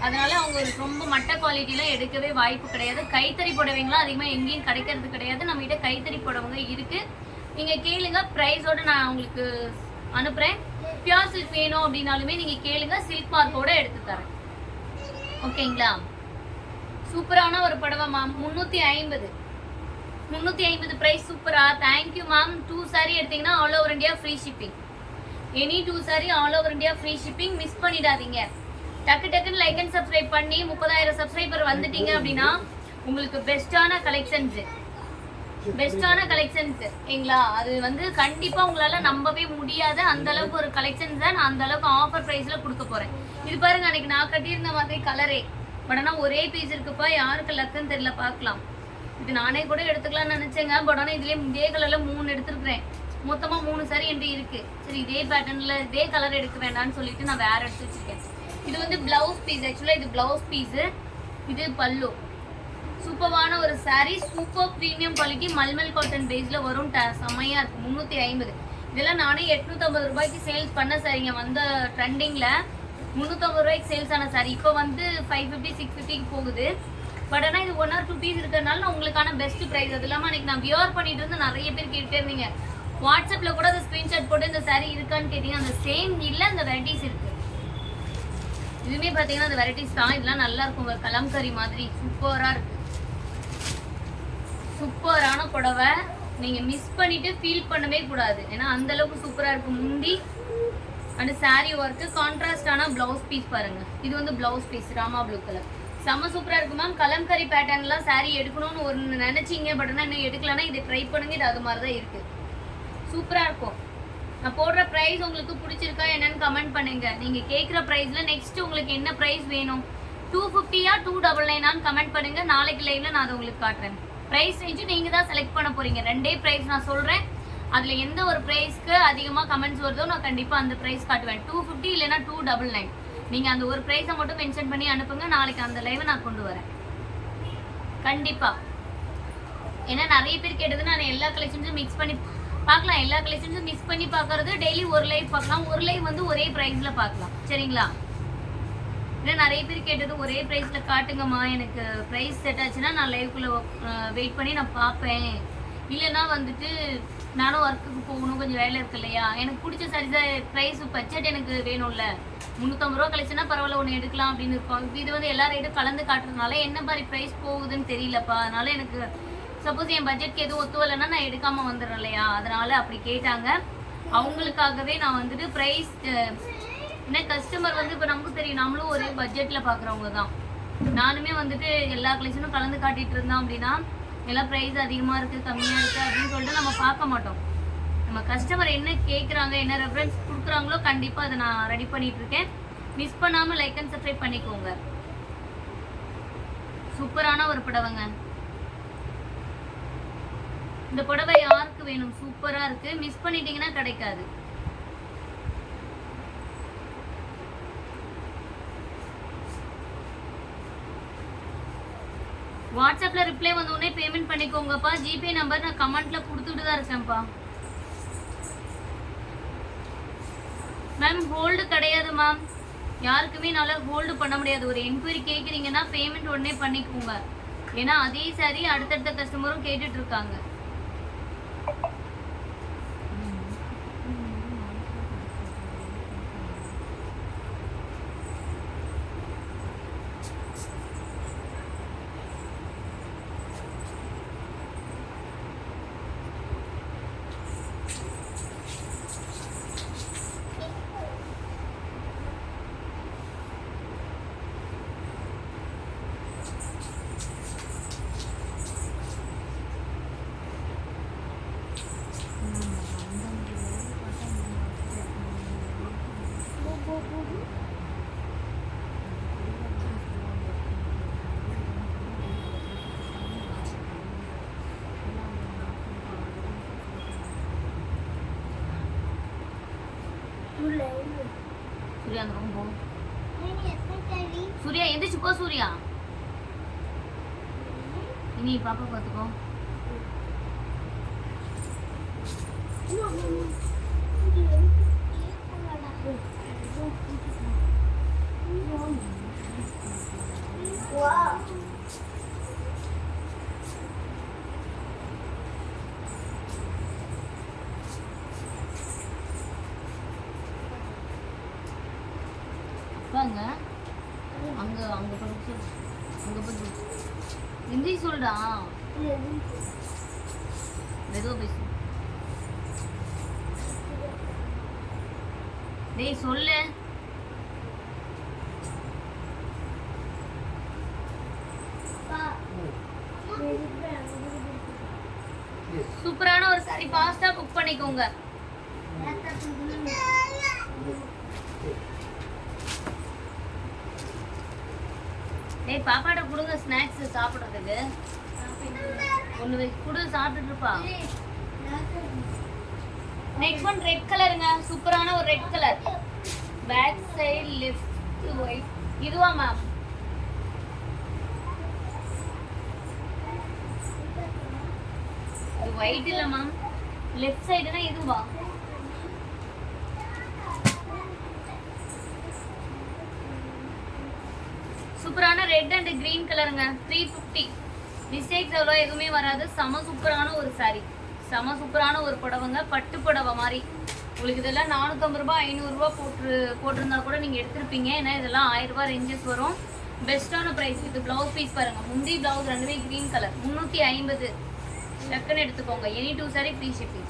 அதனால அவங்க ரொம்ப மட்ட குவாலிட்டிலாம் எடுக்கவே வாய்ப்பு கிடையாது. கைத்தறி புடவைங்களாம் அதிகமாக எங்கேயும் கிடைக்கிறது கிடையாது. நம்மகிட்ட கைத்தறி புடவைங்க இருக்குது. நீங்கள் கேளுங்க, ப்ரைஸோடு நான் உங்களுக்கு அனுப்புகிறேன். பியூர் சில்க் வேணும் அப்படின்னாலுமே நீங்கள் கேளுங்க, சில்க் மார்க்கோட எடுத்து தரேன். ஓகேங்களா? சூப்பரான ஒரு புடவை மேம். 350 ப்ரைஸ் சூப்பரா. Thank you ma'am. 2 சாரி எடுத்தீங்கன்னா all over India free shipping. Any 2 saree all over India free shipping. Miss பண்ணிடாதீங்க. டக்குன்னு லைக் அண்ட் சப்ஸ்கிரைப் பண்ணி 30,000 சப்ஸ்கிரைபர் வந்துட்டீங்க அப்படின்னா உங்களுக்கு பெஸ்ட்டான கலெக்ஷன்ஸ் பெஸ்டான கலெக்ஷன்ஸ் ஏங்களா. அது வந்து கண்டிப்பா உங்களால நம்பவே முடியாத அந்த அளவுக்கு ஒரு கலெக்ஷன்ஸ் தான் நான் அந்த அளவுக்கு ஆஃபர் பிரைஸ்ல கொடுக்க போறேன். இது பாருங்க, அன்னைக்கு நான் கட்டியிருந்த மாதிரி கலரே, பட் ஆனால் ஒரே பீஸ் இருக்குப்பா. யாருக்கு லக்குன்னு தெரியல, பார்க்கலாம். இது நானே கூட எடுத்துக்கலாம்னு நினைச்சேங்க, பட் ஆனால் இதுலேயே இதே கலர்ல 3 எடுத்துருக்கிறேன். மொத்தமாக 3 சாரி என்கிட்ட இருக்கு. சரி, இதே பேட்டர்ன்ல இதே கலர் எடுக்க வேண்டாம்னு சொல்லிட்டு நான் வேற எடுத்து வச்சிருக்கேன். இது வந்து பிளவுஸ் பீஸ். ஆக்சுவலா இது பிளவுஸ் பீஸ், இது பல்லு. சூப்பரான ஒரு sorry, super premium quality mulmul cotton பேஸ்ல வரும். செம்மையா இருக்கு. 350. இதெல்லாம் நானே 850 ரூபாய்க்கு சேல்ஸ் பண்ண சாரிங்க. வந்த ட்ரெண்டிங்ல 350 ரூபாய்க்கு சேல்ஸ் ஆன சாரி இப்போ வந்து 550 650க்கு போகுது. பட் ஆனால் இது 1 or 2 பீஸ் இருக்கிறதுனால நான் உங்களுக்கான பெஸ்ட் ப்ரைஸ். அது இல்லாமல் அன்னைக்கு நான் வியர் பண்ணிட்டு இருந்து நிறைய பேர் கேட்டுட்டே இருந்தீங்க. வாட்ஸ்அப்பில் கூட அந்த ஸ்க்ரீன்ஷாட் போட்டு இந்த சாரி இருக்கான்னு கேட்டீங்க. அந்த சேம் இல்லை, அந்த வெரைட்டிஸ் இருக்கு. இதுவுமே பார்த்தீங்கன்னா அந்த வெரைட்டிஸ் தான். இதெல்லாம் நல்லா இருக்கும், கலம்கரி மாதிரி சூப்பராக இருக்கு. சூப்பரான புடவை, நீங்கள் மிஸ் பண்ணிட்டு ஃபீல் பண்ணவே கூடாது. ஏன்னா அந்த அளவுக்கு சூப்பராக இருக்கு. முந்தி அண்ட் சாரி ஒர்க்கு, கான்ட்ராஸ்டான பிளவுஸ் பீஸ் பாருங்க. இது வந்து blouse piece Rama blue colour, செம்ம சூப்பராக இருக்கு மேம். கலம்கரி பேட்டர்ன்லாம் சாரி எடுக்கணும்னு ஒரு நினைச்சிங்க, பட் ஆனால் இன்னும் எடுக்கலன்னா இதை ட்ரை பண்ணுங்க. இது அது மாதிரி தான் இருக்கு, சூப்பராக இருக்கும். நான் போடுற ப்ரைஸ் உங்களுக்கு பிடிச்சிருக்கா என்னன்னு கமெண்ட் பண்ணுங்க. நீங்கள் கேட்குற ப்ரைஸில் நெக்ஸ்ட் உங்களுக்கு என்ன ப்ரைஸ் வேணும், 250 299 கமெண்ட் பண்ணுங்க. நாளைக்கு லைவ்ல நான் அதை உங்களுக்கு காட்டுறேன். ப்ரைஸ் ரேஞ்சு நீங்கள் தான் செலக்ட் பண்ண போறீங்க. 2 ப்ரைஸ் நான் சொல்கிறேன். அதில் எந்த ஒரு ப்ரைஸ்க்கு அதிகமாக கமெண்ட்ஸ் வருதோ நான் கண்டிப்பாக அந்த ப்ரைஸ் காட்டுவேன். 250 இல்லைன்னா 299. நீங்கள் அந்த ஒரு ப்ரைஸை மட்டும் மென்ஷன் பண்ணி அனுப்புங்க. நாளைக்கு அந்த லைவை நான் கொண்டு வரேன் கண்டிப்பாக. ஏன்னா நிறைய பேர் கேட்டது நான் எல்லா கலெக்ஷன்ஸும் மிக்ஸ் பண்ணி பார்க்கலாம். எல்லா கலெக்ஷன்ஸும் மிக்ஸ் பண்ணி பார்க்கறது டெய்லி ஒரு லைவ் பார்க்கலாம். ஒரு லைவ் வந்து ஒரே ப்ரைஸில் பார்க்கலாம், சரிங்களா. ஏன்னா நிறைய பேர் கேட்டது ஒரே ப்ரைஸில் காட்டுங்கம்மா, எனக்கு ப்ரைஸ் செட் ஆச்சுன்னா நான் லைவ்க்குள்ளே வெயிட் பண்ணி நான் பார்ப்பேன். இல்லைன்னா வந்துட்டு நானும் ஒர்க்குக்கு போகணும், கொஞ்சம் வேலை இருக்கு இல்லையா. எனக்கு பிடிச்ச சாரி ப்ரைஸ் பட்ஜெட் எனக்கு வேணும்ல. 350 ரூபா கலெக்ஷனா பரவாயில்ல, ஒன்று எடுக்கலாம் அப்படின்னு இருக்கோம். இது வந்து எல்லா ரேட்டும் கலந்து காட்டுறதுனால என்ன மாதிரி ப்ரைஸ் போகுதுன்னு தெரியலப்பா. அதனால எனக்கு சப்போஸ் என் பட்ஜெட்க்கு எதுவும் ஒத்து வரலைன்னா நான் எடுக்காமல் வந்துடுறேன் இல்லையா. அதனால அப்படி கேட்டாங்க. அவங்களுக்காகவே நான் வந்துட்டு ப்ரைஸ், ஏன்னா கஸ்டமர் வந்து இப்போ நமக்கு தெரியும், நம்மளும் ஒரே பட்ஜெட்டில் பார்க்குறவங்க தான். நானுமே வந்துட்டு எல்லா கலெக்ஷனும் கலந்து காட்டிகிட்டு இருந்தோம் அப்படின்னா எல்லாம் ப்ரைஸ் அதிகமாக இருக்குது கம்மியாக இருக்குது அப்படின்னு சொல்லிட்டு நம்ம பார்க்க மாட்டோம். நம்ம கஸ்டமர் என்ன கேட்குறாங்க, என்ன ரெஃபரன்ஸ் கொடுக்குறாங்களோ கண்டிப்பாக அதை நான் ரெடி பண்ணிட்டு இருக்கேன். மிஸ் பண்ணாமல் லைக் அண்ட் சப்ஸ்கிரைப் பண்ணிக்கோங்க. சூப்பரான ஒரு புடவைங்க. இந்த புடவை யாருக்கு வேணும், சூப்பராக இருக்கு. மிஸ் பண்ணிட்டீங்கன்னா கிடைக்காது. வாட்ஸ்அப்ல ரிப்ளை வந்த உடனே பேமெண்ட் பண்ணிக்கோங்கப்பா. ஜிபே நம்பர் நான் கமெண்ட்ல கொடுத்துட்டு தான் இருக்கேன்ப்பா. மேம் ஹோல்டு கிடையாது மேம், யாருக்குமே நல்லா ஹோல்டு பண்ண முடியாது. ஒரு என்கொயரி கேட்குறீங்கன்னா பேமெண்ட் உடனே பண்ணிக்கோங்க. ஏன்னா அதே சாரி அடுத்தடுத்த கஸ்டமரும் கேட்டுட்டு இருக்காங்க. சூர்யா அந்த ரொம்ப சூர்யா எந்திரிச்சு போ. சூர்யா இனி பாப்பா பார்த்துக்கோ. வாங்க அங்க அங்க படிச்சு அங்க போய் ஹிந்தி சொல்டா, மெதுவா பேசு. டேய் சொல்லு. ஒரு சாரி ஃபாஸ்டா புக் பண்ணிக்கோங்க. ஏய் பாப்பாட்ட கொடுங்க ஸ்நாக்ஸ் சாப்பிடுறதுக்கு. ஒன்னு குடு சாப்பிட்டுட்டு இருப்பா. நெக்ஸ்ட் ஒன் ரெட் கலருங்க. சூப்பரான ஒரு red colour. Back side left white. இதுவா மேம்? இது ஒயிட் இல்ல மேம். லெஃப்ட் சைடுனா இதுவா? சூப்பரான ரெட் அண்ட் கிரீன் கலருங்க. 350. மிஸ்டேக்ஸ் அவ்வளோ எதுவுமே வராது. செம சூப்பரான ஒரு சாரி, செம சூப்பரான ஒரு புடவைங்க. பட்டு புடவை மாதிரி. உங்களுக்கு இதெல்லாம் 450 ரூபாய் 500 ரூபாய் போட்டிருந்தா கூட நீங்கள் எடுத்திருப்பீங்க. ஏன்னா இதெல்லாம் 1000 ரூபாய் ரேஞ்சஸ் வரும். பெஸ்ட்டான ப்ரைஸ். இது ப்ளவுஸ் பீஸ் பாருங்க. முந்தி ப்ளவுஸ் ரெண்டுமே கிரீன் கலர். 350. டக்குன்னு எடுத்துக்கோங்க. Any 2 saree free shipping.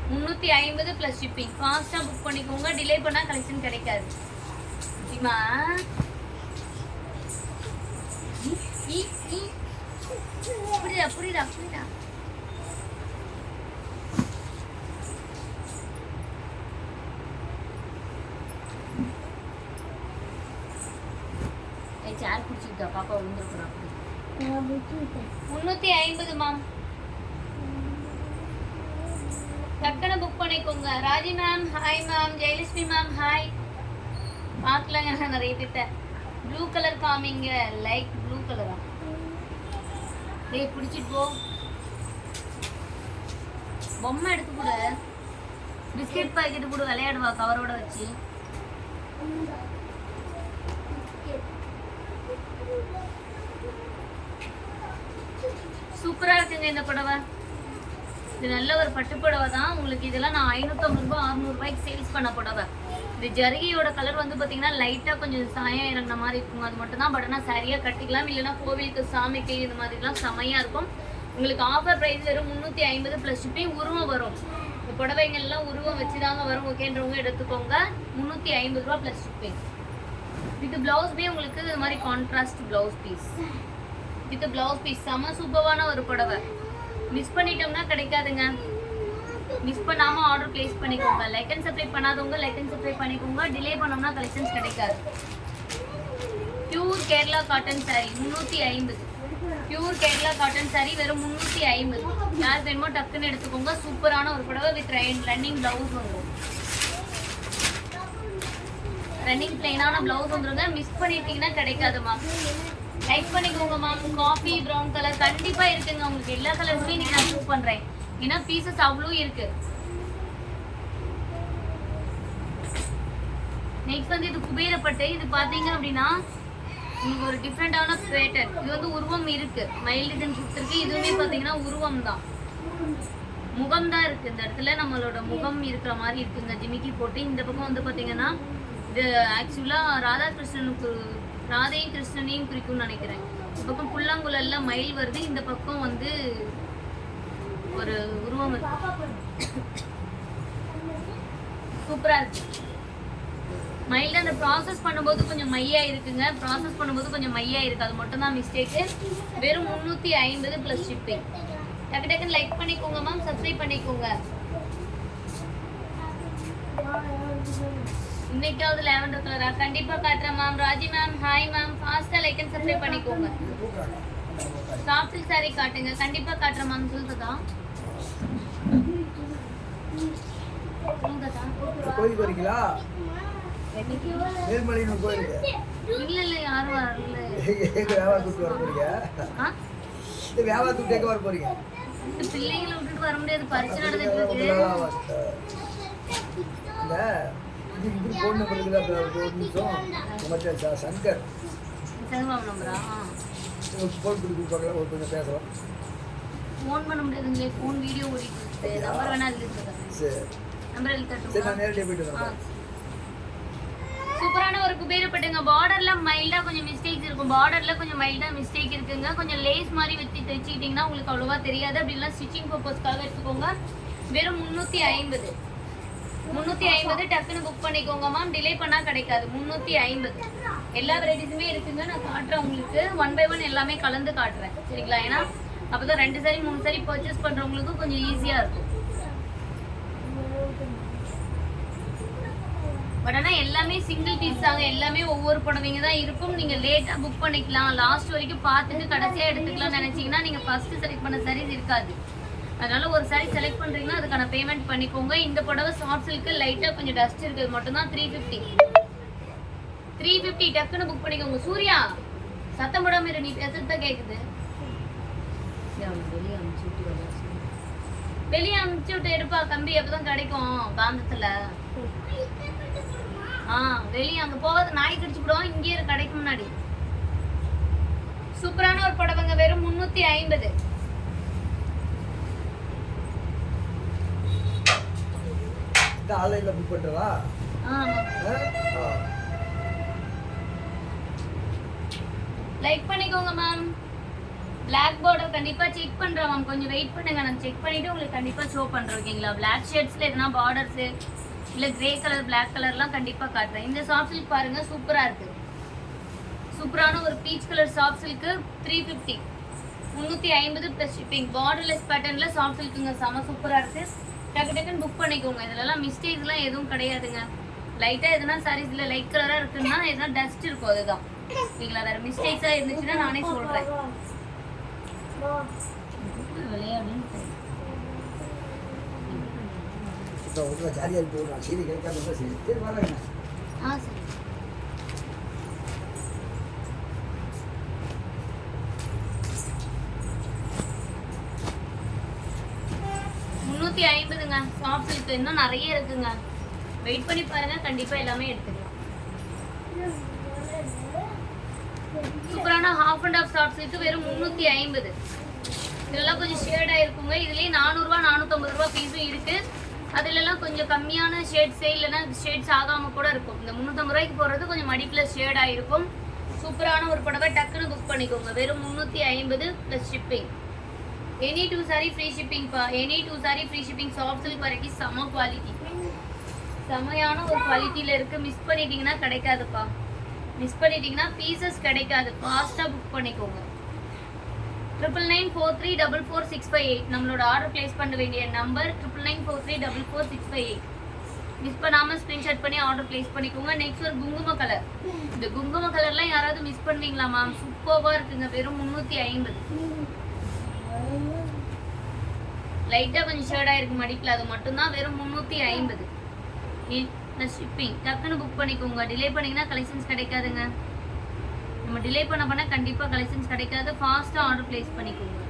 350 plus shipping. ஃபாஸ்ட்டாக புக் பண்ணிக்கோங்க. டிலே பண்ணால் கலெக்ஷன் கிடைக்காது. சரிம்மா? புரியுதா புரியுதா புரியுதா? சேர் குடிச்சுக்கிட்டா பாப்பா விழுந்துருக்குறா. 350 மேம். டக்குன்னு புக் பண்ணிக்கோங்க. Raji ma'am hi ma'am. Jayalakshmi ma'am hi. பார்க்கலாங்க நிறைய பேர்த்த. ப்ளூ கலர் காமிங்க. லைக் ப்ளூ கலரா? டேய் பிடிச்சிட்டு போ. பொம்மை எடுத்து கூட பிஸ்கெட் பாக்கெட்டு கூட விளையாடுவா கவரோட வச்சு. சூப்பரா இருக்குங்க இந்த புடவை. இது நல்ல ஒரு பட்டு புடவை தான். உங்களுக்கு இதெல்லாம் நான் 550 ரூபாய் 600 ரூபாய்க்கு சேல்ஸ் பண்ண புடவை. இந்த ஜரிகையோட கலர் வந்து பார்த்தீங்கன்னா லைட்டாக கொஞ்சம் சாயம் இறங்கின மாதிரி இருக்குங்க. அது மட்டும் தான். பட் ஆனால் சரியாக கட்டிக்கலாம். இல்லைன்னா கோவிலுக்கு சாமிக்கு இது மாதிரிலாம் செமையாக இருக்கும். உங்களுக்கு ஆஃபர் ப்ரைஸ் வெறும் 350 ப்ளஸ் ஷிப்பிங். உருவம் வரும். இந்த புடவைங்கள்லாம் உருவம் வச்சு தாங்க வரும். ஓகேன்றவங்க எடுத்துக்கோங்க. 350 ரூபா ப்ளஸ் ஷிப்பிங். இது ப்ளவுஸ்மே உங்களுக்கு இது மாதிரி கான்ட்ராஸ்ட் ப்ளவுஸ் பீஸ். இது ப்ளவுஸ் பீஸ். செம சூப்பரான ஒரு புடவை. மிஸ் பண்ணிட்டோம்னா கிடைக்காதுங்க. மிஸ் பண்ணாம ஆர்டர் பிளேஸ் பண்ணிக்கோங்க. லைக் அண்ட் சப்ஸ்கிரைப் பண்ணாதவங்க லைக் அண்ட் சப்ஸ்கிரைப் பண்ணிக்கோங்க. டிலே பண்ணோம்னா கலெக்ஷன்ஸ் கிடைக்காது. Pure Kerala cotton sorry 350. Pure Kerala cotton sorry வெறும் 350. யார் வேணுமோ டக்குன்னு எடுத்துக்கோங்க. சூப்பரான ஒரு புடவை வித் ரன்னிங் பிளவுஸ் வந்துடும். ரன்னிங் பிளைனான பிளவுஸ் வந்துருங்க. மிஸ் பண்ணிட்டீங்கன்னா கிடைக்காது மேம். லைக் பண்ணிக்கோங்க மேம். காஃபி ப்ரௌன் கலர் கண்டிப்பா இருக்குங்க. உங்களுக்கு எல்லா கலர்ஸுமே இன்னைக்கு நான் சூஸ் பண்றேன். ஏன்னா பீசஸ் அவ்வளோ இருக்கு. நெக்ஸ்ட் வந்து இது குபேரப்பட்டு. இது பாத்தீங்க அப்படின்னா உங்களுக்கு ஒரு டிஃப்ரெண்டான பேட்டர்ன். இது வந்து உருவம் இருக்கு. மைல்டு டிசைன் கொடுத்துருக்கு. இதுவுமே பாத்தீங்கன்னா உருவம் தான். முகம் தான் இருக்கு. இந்த இடத்துல நம்மளோட முகம் இருக்கிற மாதிரி இருக்கு. இந்த ஜிமிக்கி போட்டு இந்த பக்கம் வந்து பாத்தீங்கன்னா இது ஆக்சுவலா ராதாகிருஷ்ணனுக்கு ராதையும் கிருஷ்ணனையும் குறிக்கும்னு நினைக்கிறேன். இந்த பக்கம் புல்லாங்குழல்ல மயில் வருது. இந்த பக்கம் வந்து ஒரு உருவம் இருக்கு. சூப்பரா இருக்கு. மைல்டா அந்த ப்ராசஸ் பண்ணும்போது கொஞ்சம் மையா இருக்குங்க. ப்ராசஸ் பண்ணும்போது கொஞ்சம் மையா இருக்கு. அது மட்டும் தான் மிஸ்டேக்கு. வெறும் 350 ப்ளஸ் ஷிப்பிங். டக்கு டக்குன்னு லைக் பண்ணிக்கோங்க மேம். சப்ஸ்கிரைப் பண்ணிக்கோங்க. இன்னைக்காவது லாவெண்டர் கலரா? கண்டிப்பா காட்டுறேன் ma'am. Raji ma'am hi ma'am. ஃபாஸ்டா லைக் அண்ட் சப்ஸ்கிரைப் பண்ணிக்கோங்க. சாஃப்ட் சாரி காட்டுங்க. கண்டிப்பா காட்டுறேன் மேம். சொல்லுதா கோயிலுக்கு வரீங்களா? நேர்மலைன்னு கோயிலுக்கு இல்ல இல்ல யாரும் வரல. வியாபாரத்துக்கு வர போறீங்க? வியாபாரத்துக்கு கேட்க வர போறீங்க? பிள்ளைங்களை விட்டுட்டு வர முடியாது. பரிசு நடந்துட்டு இருக்கு. இந்த ஃபோன் நம்பர் இருக்குதா? ஒரு நிமிஷம். நம்ம சங்கர் சங்கர் நம்பரா? ஃபோன் கொடுத்து பார்க்கலாம். ஒரு கொஞ்சம் பேசலாம். ஃபோன் பண்ண முடியாதுங்களே. ஃபோன் வீடியோ ஓடிட்டு இருக்கு. நம்பர் வேணா எழுதிட்டு. சரி நம்பர் எழுதிட்டு. சரி நான் நேரடியாக போயிட்டு வரேன். சூப்பரான ஒரு குபேரப்பட்டுங்க. பார்டர்ல மைல்டா கொஞ்சம் மிஸ்டேக்ஸ் இருக்கும். பார்டர்ல கொஞ்சம் மைல்டா மிஸ்டேக் இருக்குங்க. கொஞ்சம் லேஸ் மாதிரி வச்சு தைச்சிக்கிட்டீங்கன்னா உங்களுக்கு அவ்வளோவா தெரியாது. அப்படின்னா ஸ்டிச்சிங் பர்பஸ்க்காக எடுத்துக்கோங்க. வெறும் 350. 350 டக்குன்னு புக் பண்ணிக்கோங்க மேம். டிலே பண்ணா கிடைக்காது. 350. எல்லா வெரைட்டிஸுமே இருக்குங்க. நான் காட்டுறேன் உங்களுக்கு. 1 by 1 எல்லாமே கலந்து காட்டுறேன். சரிங்களா? ஏன்னா அப்பதான் 2 சாரி 3 சாரி பர்ச்சேஸ் பண்றவங்களுக்கு கொஞ்சம் ஈஸியா இருக்கும். பட் ஆனா எல்லாமே சிங்கிள் பீஸ் தாங்க, எல்லாமே ஒவ்வொரு புடவைங்க தான் இருக்கும். நீங்க லேட்டா புக் பண்ணிக்கலாம், லாஸ்ட் வரைக்கும் பார்த்துட்டு கடைசியா எடுத்துக்கலாம்னு நினைச்சீங்கன்னா நீங்க ஃபர்ஸ்ட் செலக்ட் பண்ண சாரீஸ் இருக்காது. அதனால ஒரு சாரி செலக்ட் பண்றீங்கன்னா அதுக்கான பேமெண்ட் பண்ணிக்கோங்க. இந்த புடவை சாஃப்ட் சில்க் லைட்டா கொஞ்சம் டஸ்ட் இருக்குது மட்டும் தான் 350 டக்குன்னு புக் பண்ணிக்கோங்க. சூர்யா சத்தம் போடாம இரு, நீ பேசுறது தான் கேக்குது. வெளியே அனுப்பிச்சு விட்டு எடுப்பா கம்பி, அப்பதான் கிடைக்கும் காந்தத்துல. வெளியே அங்க போகாத, நாய் கடிச்சு விடுவோம், இங்கே இரு கடைக்கு முன்னாடி. சூப்பரான ஒரு புடவைங்க, வெறும் 350. ஆன்லைன்ல புக் பண்றதா? லைக் பண்ணிக்கோங்க மேம். பிளாக் பார்டர் கண்டிப்பா செக் பண்றேன் மேம், கொஞ்சம் வெயிட் பண்ணுங்க, நான் செக் பண்ணிட்டு உங்களுக்கு கண்டிப்பா ஷோ பண்றேன். ஓகேங்களா? பிளாக் ஷேட்ஸ்ல எதனா பார்டர்ஸ் இல்ல கிரே கலர் பிளாக் கலர்லாம் கண்டிப்பா காட்டுறேன். இந்த சாஃப்ட் சில்க் பாருங்க, சூப்பரா இருக்கு. சூப்பரான ஒரு peach colour soft silk 350 350 plus shipping. Borderless பேட்டர்ன்ல சாஃப்ட் சில்க்குங்க, செம சூப்பரா இருக்கு. டக்கு டக்குன்னு புக் பண்ணிக்கோங்க. இதுலலாம் மிஸ்டேக்ஸ்லாம் எதுவும் கிடையாதுங்க. லைட்டா எதுனா சாரீஸ்ல லைட் கலரா இருக்குன்னா எதனா டஸ்ட் இருக்கும், அதுதான். ஓகேங்களா? வேற மிஸ்டேக்ஸா இருந்துச்சுன்னா நானே சொல்றேன். $350ங்க சாஃப்ட் சில்க். இன்னும் நிறைய இருக்குங்க, வெயிட் பண்ணி பாருங்க, கண்டிப்பா எல்லாமே எடுத்துக்கலாம். சூப்பரான half and of soft silk வெறும் 350. இதெல்லாம் கொஞ்சம் ஷேட் ஆயிருக்குங்க. இதுலயே 400 ரூபா 450 ரூபா பீஸும் இருக்கு. அதுலலாம் கொஞ்சம் கம்மியான ஷேட்ஸே இல்லைன்னா ஷேட்ஸ் ஆகாம கூட இருக்கும். இந்த 350 ரூபாய்க்கு போறது கொஞ்சம் மடிப்புல ஷேட் ஆயிருக்கும். சூப்பரான ஒரு புடவை, டக்குன்னு புக் பண்ணிக்கோங்க. வெறும் 350 plus shipping. Any 2 saree free shipping பா. Any 2 saree free shipping. Soft silk வரைக்கும் செம குவாலிட்டி, செமையான ஒரு குவாலிட்டியில இருக்கு. மிஸ் பண்ணிட்டீங்கன்னா கிடைக்காதுப்பா, மிஸ் பண்ணிட்டீங்கன்னா பீசஸ் கிடைக்காது. ஃபாஸ்ட்டாக புக் பண்ணிக்கோங்க. 9994344658 நம்மளோட ஆர்டர் பிளேஸ் பண்ண வேண்டிய நம்பர் 9994344658. மிஸ் பண்ணாமல் ஸ்க்ரீன்ஷாட் பண்ணி ஆர்டர் பிளேஸ் பண்ணிக்கோங்க. நெக்ஸ்ட் ஒரு குங்கும கலர். இந்த குங்கும கலர்லாம் யாராவது மிஸ் பண்ணுவீங்களா மேம்? சூப்பராக இருக்குங்க, வெறும் 350. லைட்டாக கொஞ்சம் ஷேடாக இருக்கு மடிப்பில், அது மட்டும்தான். வெறும் 350 ஷிப்பிங். டக்குன்னு புக் பண்ணிக்கோங்க. டிலே பண்ணிங்கன்னா கலெக்ஷன்ஸ் கிடைக்காதுங்க. நம்ம டிலே பண்ண கண்டிப்பாக கலெக்ஷன்ஸ் கிடைக்காது. ஃபாஸ்ட்டாக ஆர்டர் பிளேஸ் பண்ணிக்கோங்க.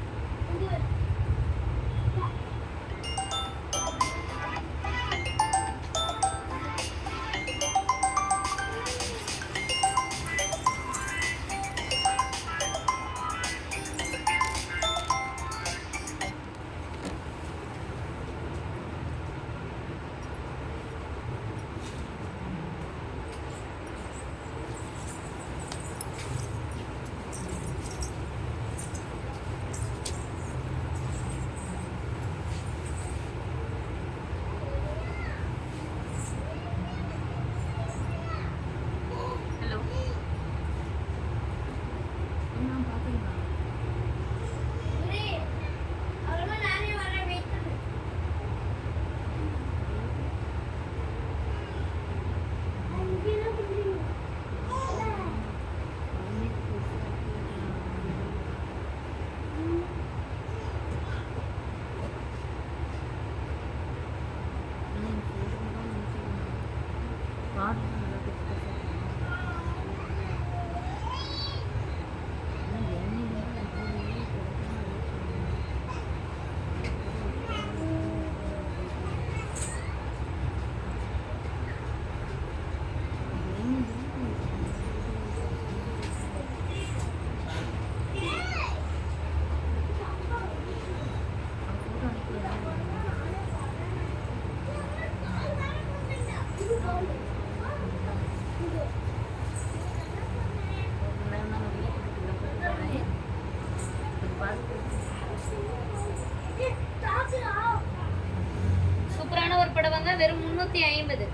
சூப்பரான ஒரு புடவைங்க, வெறும் 350.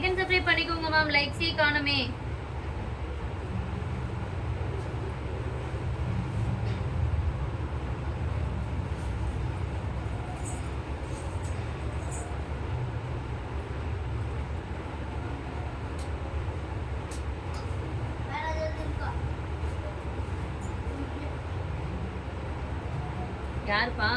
லைக் அண்ட் சப்ஸ்கிரைப் பண்ணிக்கோங்க மேம். லைக்ஸே காணுமே. யாருப்பா?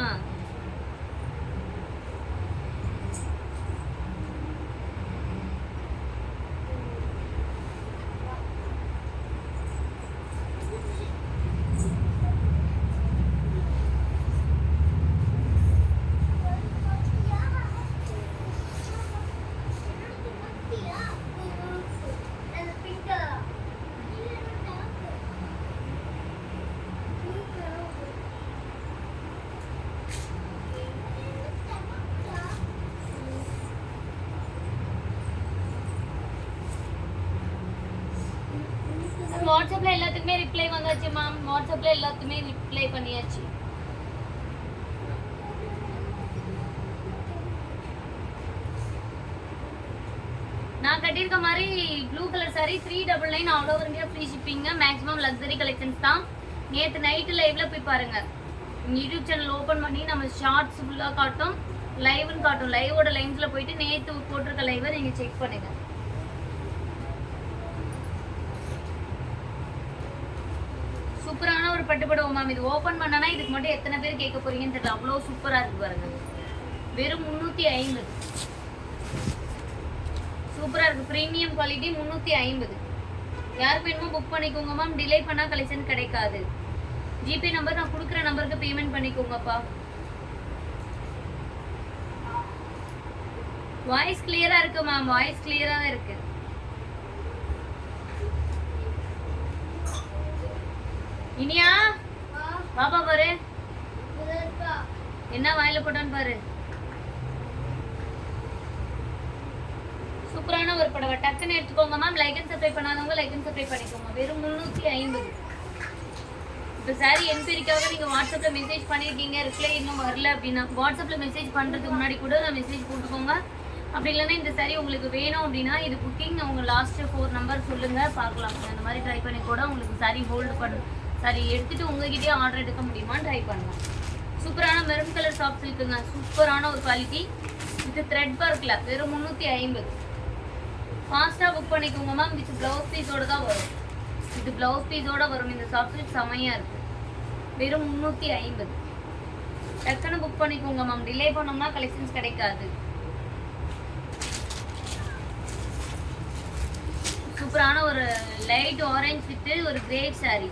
வாட்ஸ்அப்ல எல்லாத்துக்குமே ரிப்ளை வந்தாச்சு மேம். வாட்ஸ்அப்ல எல்லாத்துக்குமே ரிப்ளை பண்ணியாச்சு. நான் கட்டியிருக்க மாதிரி blue colour saree 399 all over India free ஷிப்பிங்க. மேக்ஸிமம் லக்ஸரி கலெக்ஷன்ஸ் தான். நேற்று நைட்டு லைவ்ல போய் பாருங்க. யூடியூப் சேனல் ஓப்பன் பண்ணி நம்ம ஷார்ட்ஸ் ஃபுல்லாக காட்டும், லைவ்னு காட்டும். லைவோட லைன்ஸ்ல போயிட்டு நேற்று போட்டிருக்க லைவை நீங்க செக் பண்ணுங்க. சூப்பரான ஒரு பட்டுப்படவை மேம். இது ஓப்பன் பண்ணனா இதுக்கு மட்டும் எத்தனை பேர் கேட்க போறீங்கன்னு தெரியல. அவ்வளோ சூப்பரா இருக்கு பாருங்க. வெறும் 350. சூப்பரா இருக்கு. Premium quality 350. யாருக்கு வேணுமோ புக் பண்ணிக்கோங்க மேம். டிலே பண்ணா கலெக்ஷன் கிடைக்காது. ஜிபே நம்பர் நான் கொடுக்குற நம்பருக்கு பேமெண்ட் பண்ணிக்கோங்கப்பா. வாய்ஸ் கிளியரா இருக்கு மேம். வாய்ஸ் கிளியரா தான் இருக்கு. இனியா பாப்பா பாரு என்ன வாயில போட்டான்னு பாரு. சூப்பரான ஒரு புடவை. டக்குன்னு எடுத்துக்கோங்க மேம். லைக் அண்ட் சப்ஸ்கிரைப் பண்ணாதவங்க லைக் அண்ட் சப்ஸ்கிரைப் பண்ணிக்கோங்க. வெறும் 350. இப்போ சாரி என்கொயரிக்காக நீங்கள் வாட்ஸ்அப்பில் மெசேஜ் பண்ணியிருக்கீங்க, ரிப்ளை இன்னும் வரல அப்படின்னா வாட்ஸ்அப்பில் மெசேஜ் பண்ணுறதுக்கு முன்னாடி கூட மெசேஜ் போட்டுக்கோங்க. அப்படி இல்லைன்னா இந்த சாரி உங்களுக்கு வேணும் அப்படின்னா இது புக்கிங் உங்கள் லாஸ்ட்டு 4 நம்பர் சொல்லுங்கள், பார்க்கலாம். அந்த மாதிரி ட்ரை பண்ணி கூட உங்களுக்கு சாரி ஹோல்டு பண்ணும். சாரி எடுத்துகிட்டு உங்ககிட்டயே ஆர்டர் எடுக்க முடியுமான்னு ட்ரை பண்ணலாம். சூப்பரான மெரூன் கலர் ஷாப்ஸ் இருக்குங்க. சூப்பரான ஒரு குவாலிட்டி. இது த்ரெட் ஒர்க்கில் வெறும் 350. ஃபாஸ்ட்டாக புக் பண்ணிக்கோங்க மேம். வித் ப்ளவுஸ் பீஸோடு தான் வரும். இது ப்ளவுஸ் பீஸோடு வரும். இந்த ஷாப்ஸ் செமையாக இருக்குது. வெறும் 350. டக்குன்னு புக் பண்ணிக்கோங்க மேம். டிலே பண்ணோம்னா கலெக்ஷன்ஸ் கிடைக்காது. சூப்பரான ஒரு லைட் ஆரஞ்சு வித்து ஒரு grey sorry.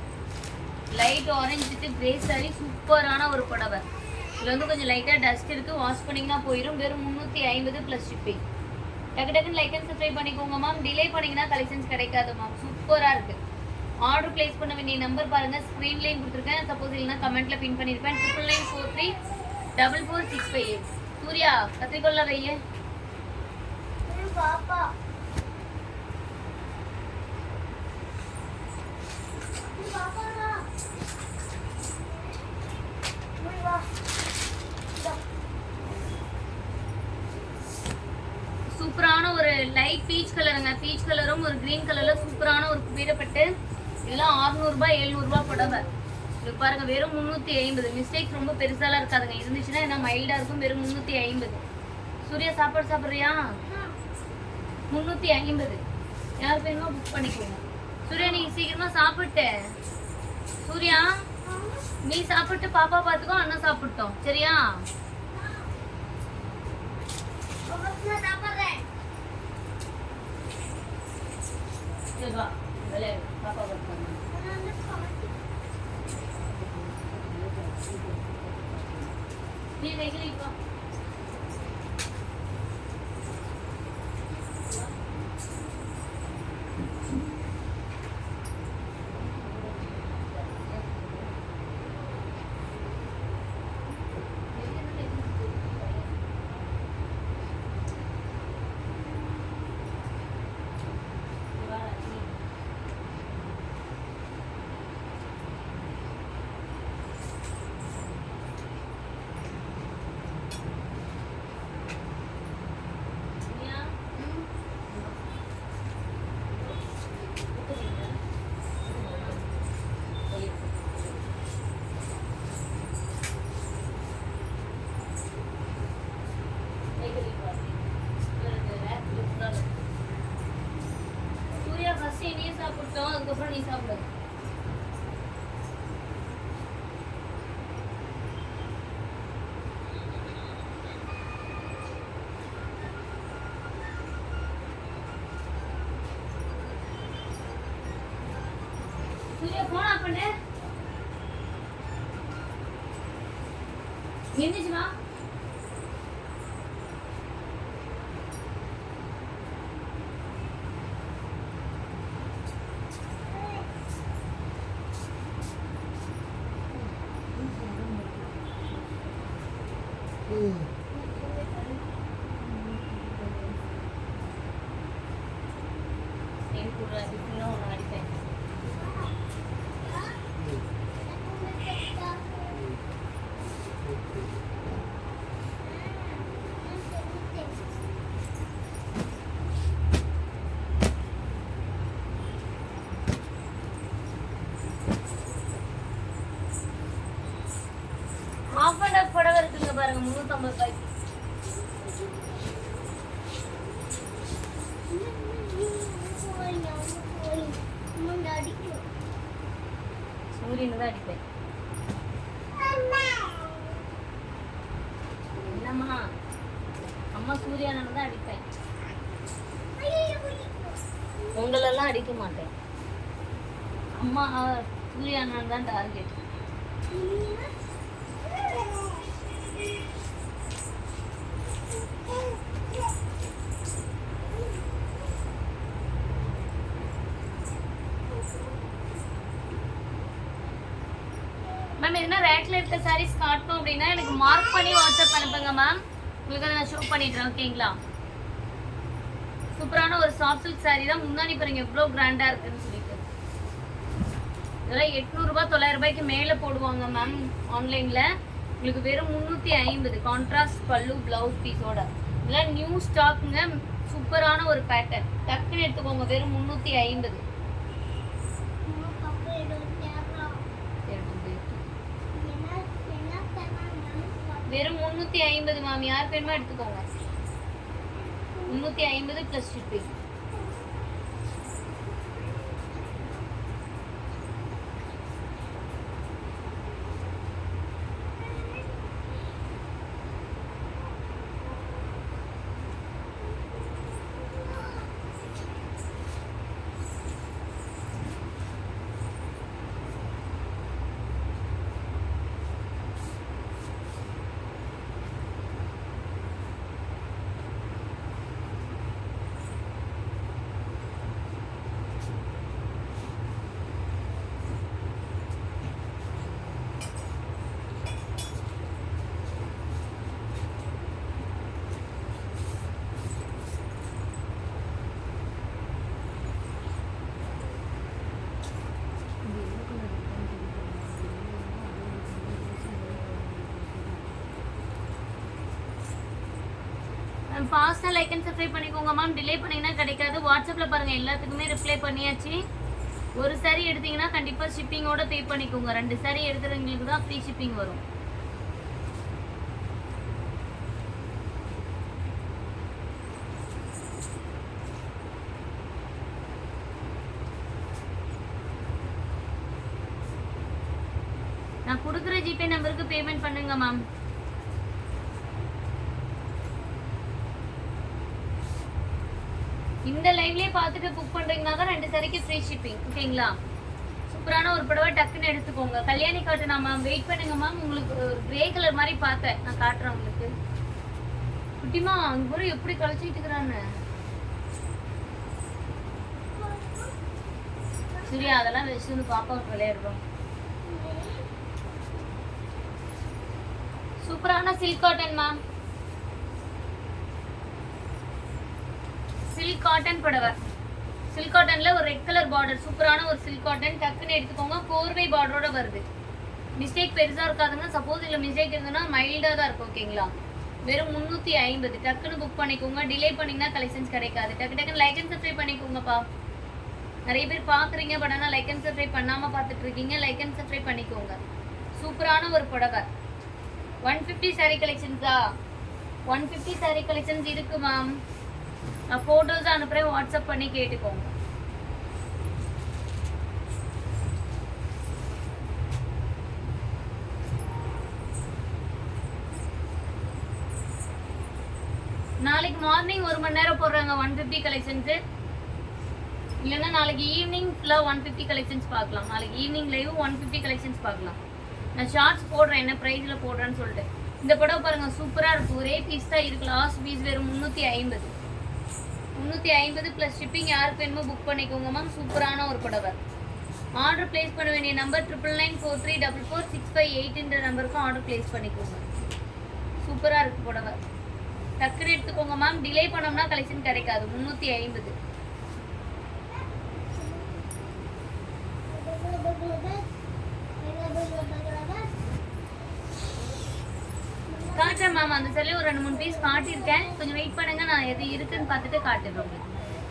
Light orange with grey sorry. சூப்பரான ஒரு புடவை. இதில் வந்து கொஞ்சம் லைட்டாக டஸ்ட் இருக்குது. வாஷ் பண்ணிங்கன்னா போயிடும். வெறும் 350 ப்ளஸ் ஷிப்பிங். டக்கு டக்குன்னு லைக் அண்ட் சப்ஸ்கிரைப் பண்ணிக்கோங்க மேம். டிலே பண்ணிங்கன்னா கலெக்ஷன்ஸ் கிடைக்காது மேம். சூப்பராக இருக்குது. ஆர்டர் பிளேஸ் பண்ண வேண்டிய நம்பர் பாருங்கள். ஸ்க்ரீன்லேயும் கொடுத்துருக்கேன். சப்போஸ் இல்லைன்னா கமெண்ட்டில் பின் பண்ணியிருப்பேன். 9943444658. சூர்யா கத்திரிக்கொள்ள வைய பாப்பா. சூப்பரான ஒரு லைட் பீச் கலருங்க. பீச் கலரும் ஒரு கிரீன் கலர்ல சூப்பரான ஒரு குபீரப்பட்டு. இதெல்லாம் 600 ரூபாய் 700 ரூபாய் புடவை. இது பாருங்க வெறும் 350. மிஸ்டேக்ஸ் ரொம்ப பெருசாலாம் இருக்காதுங்க. இருந்துச்சுன்னா என்ன மைல்டா இருக்கும். வெறும் 350. சூர்யா சாப்பாடு சாப்பிட்றியா? 350. யார் வேணுமோ புக் பண்ணிக்கோங்க. சூர்யா நீ சீக்கிரமா சாப்பிட்டு. சூர்யா நீ சாப்பிட்டு பாப்பா பார்த்துக்கோ. அண்ணன் சாப்பிட்டோம் சரியா? பாப்பா பார்த்து நீ வைக்கிறீங்க. நின்னுச்சுமா அடிப்பேன். half and half புடவை இருக்குங்க பாருங்க 350 ரூபாய்க்கு. சூரியனு தான் அடிப்பேன். என்னம்மா அம்மா சூர்யானு தான் அடிப்பேன். உங்களெல்லாம் அடிக்க மாட்டேன். அம்மா சூர்யானு தான் டார்கெட். மேம் எதுனா ரேக்ல இருக்க சாரீஸ் காட்டணும் அப்படின்னா எனக்கு மார்க் பண்ணி வாட்ஸ்அப் அனுப்புங்க மேம். உங்களுக்கு அதை நான் ஷோ பண்ணிடுறேன். ஓகேங்களா? சூப்பரான ஒரு சாஃப்ட் சில்க் சாரீ தான். முன்னாடி பாருங்க எவ்வளோ கிராண்டா இருக்குன்னு சொல்லிட்டு. இதெல்லாம் 800 ரூபாய் 900 ரூபாய்க்கு மேலே போடுவாங்க மேம் ஆன்லைன்ல. உங்களுக்கு வெறும் 350 கான்ட்ராஸ்ட் பல்லு பிளவுஸ் பீஸோட. இதெல்லாம் நியூ ஸ்டாக்குங்க. சூப்பரான ஒரு பேட்டர்ன். டக்குன்னு எடுத்துக்கோங்க. வெறும் 350. வெறும் 350 மேம். யார் வேணுமா எடுத்துக்கோங்க. 350 பிளஸ் ஷிப்பிங். ஃபாஸ்ட்டாக லைக் அண்ட் சப்ஸ்கிரைப் பண்ணிக்கோங்க மேம். டிலே பண்ணிங்கன்னா கிடைக்காது. வாட்ஸ்அப்பில் பாருங்கள் எல்லாத்துக்குமே ரிப்ளை பண்ணியாச்சு. ஒரு சாரீ எடுத்தீங்கன்னா கண்டிப்பாக ஷிப்பிங்கோட பே பண்ணிக்கோங்க. 2 சாரீ எடுத்துறவங்களுக்கு தான் ஃப்ரீ ஷிப்பிங் வரும். நான் கொடுக்குற ஜிபே நம்பருக்கு பேமெண்ட் பண்ணுங்க மேம். இந்த லைவ்லயே பார்த்துட்டு புக் பண்றீங்கன்னா தான் 2 சாரிக்கு ஃப்ரீ ஷிப்பிங். ஓகேங்களா? சூப்பரான ஒரு புடவை டக்குன்னு எடுத்துக்கோங்க. கல்யாணி காட்டுனா மேம். வெயிட் பண்ணுங்க மேம். உங்களுக்கு ஒரு கிரே கலர் மாதிரி பார்த்தேன். நான் காட்டுறேன் உங்களுக்கு. குட்டிமா அங்க கூட எப்படி கழிச்சிட்டு இருக்கிறான்னு. சூர்யா அதெல்லாம் வச்சு வந்து பாப்பாவுக்கு விளையாடுறோம். சூப்பரான silk cotton ma'am. Silk cotton புடவை. சில்க் காட்டன்ல ஒரு ரெட் கலர் பார்டர். சூப்பரான ஒரு சில்க் காட்டன். டக்குன்னு எடுத்துக்கோங்க. கோர்வை பார்டரோட வருது. மிஸ்டேக் பெருசா இருக்காதுங்க. சப்போஸ் இல்ல மிஸ்டேக் இருந்ததுன்னா மைல்டா தான் இருக்கும். ஓகேங்களா? வெறும் 350. டக்குன்னு புக் பண்ணிக்கோங்க. டிலே பண்ணீங்கன்னா கலெக்ஷன்ஸ் கிடைக்காது. டக்கு டக்குன்னு லைக் அண்ட் சப்ஸ்கிரைப் பண்ணிக்கோங்கப்பா. நிறைய பேர் பாக்குறீங்க பட் ஆனால் லைக் அண்ட் சப்ஸ்கிரைப் பண்ணாம பார்த்துட்டு இருக்கீங்க. லைக் அண்ட் சப்ஸ்கிரைப் பண்ணிக்கோங்க. சூப்பரான ஒரு புடவை. 150 சாரி கலெக்ஷன்ஸா? 150 சாரி கலெக்ஷன்ஸ் இருக்கு மேம். நான் போட்டோஸ் அனுப்புறேன். வாட்ஸ்அப் பண்ணி கேட்டுக்கோங்க. நாளைக்கு மார்னிங் 1 மணி நேரம் போடுறாங்க 150 கலெக்ஷன்ஸ். இல்லைன்னா நாளைக்கு ஈவினிங் ஃபுல்லாக 150 கலெக்ஷன்ஸ் பார்க்கலாம். நாளைக்கு ஈவினிங் லைவ் 150 கலெக்ஷன்ஸ் பார்க்கலாம். நான் ஷார்ட்ஸ் போடுறேன் என்ன ப்ரைஸில் போடுறேன்னு சொல்லிட்டு. இந்த புடவை பாருங்க சூப்பரா இருக்கு. ஒரே பீஸ் தான் இருக்கு. லாஸ்ட் பீஸ் வெறும் 350. 350 ப்ளஸ் ஷிப்பிங். யாருக்கு வேணுமோ புக் பண்ணிக்கோங்க மேம். சூப்பரான ஒரு புடவை. ஆர்டர் பிளேஸ் பண்ண வேண்டிய நம்பர் 9994344658 நம்பருக்கு ஆர்டர் பிளேஸ் பண்ணிக்கோங்க. சூப்பரா இருக்கு புடவை. டக்குன்னு எடுத்துக்கோங்க மேம். டிலே பண்ணோம்னா கலெக்ஷன் கிடைக்காது. 350. காட்டுறேன் மேம். அந்த சொல்லி ஒரு 2-3 பீஸ் காட்டியிருக்கேன். கொஞ்சம் வெயிட் பண்ணுங்க. நான் எது இருக்குன்னு பார்த்துட்டு காட்டுறேன்.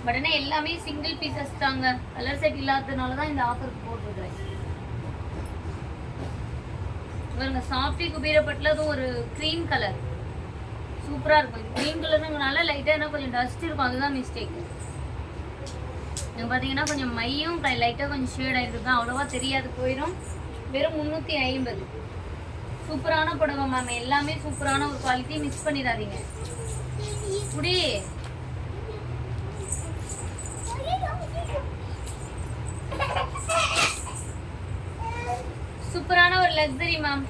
பட் ஆனால் எல்லாமே சிங்கிள் பீசஸ் தாங்க. கலர் செட் இல்லாததுனால தான் இந்த ஆஃபருக்கு போட்டுருக்கேன். பாருங்க சாஃப்டி குபீரப்பட்டில் அதுவும் ஒரு க்ரீம் கலர் சூப்பராக இருக்கும். க்ரீம் கலருங்கனால லைட்டாக என்ன கொஞ்சம் டஸ்ட் இருக்கும். அதுதான் மிஸ்டேக். நீங்கள் பார்த்தீங்கன்னா கொஞ்சம் மையும் லைட்டாக கொஞ்சம் ஷேட் ஆகிருக்கு தான். அவ்வளோவா தெரியாது, போயிடும். வெறும் 350. சூப்பரான புடவை மேம். எல்லாமே சூப்பரான ஒரு குவாலிட்டி. மிஸ் பண்ணிடாதீங்க. குடி சூப்பரான ஒரு லக்ஸரி மேம்.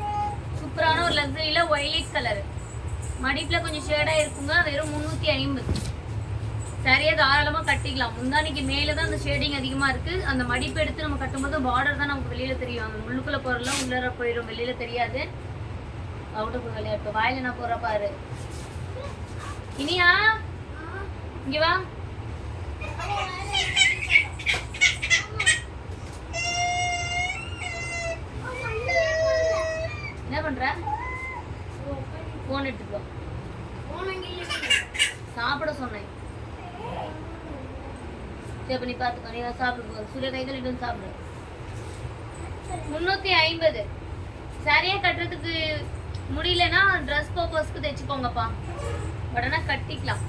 சூப்பரான ஒரு லக்ஸரியில ஒயிட் கலர் மடிப்புல கொஞ்சம் ஷேடா இருக்குங்க. வெறும் 350. சரியா தாராளமா கட்டிக்கலாம். முந்தானிக்கு மேலதான் அந்த ஷேடிங் அதிகமா இருக்கு. அந்த மடிப்பு எடுத்து நம்ம கட்டும்போது பார்டர் தான் நமக்கு வெளியில தெரியும். அந்த முள்ளுக்குள்ள போறலாம் உள்ளர போயிடும், வெளியில தெரியாது. அவுட்டுக்குள்ள விளையாட்டு வாயில நான் போற பாரு. இனியா இங்க வா. என்ன பண்ற? போன் எடுத்துக்கோ. சாப்பிட சொன்னேன். சரி பண்ணி பாத்துக்கோ. நீ சாப்பிடு. சூரிய கை கழிட்டு சாப்பிடு. 350. சரியா கட்டுறதுக்கு முடியலன்னா ட்ரெஸ் பர்பஸ்க்கு தைச்சுக்கோங்கப்பா. பட் ஆனால் கட்டிக்கலாம்.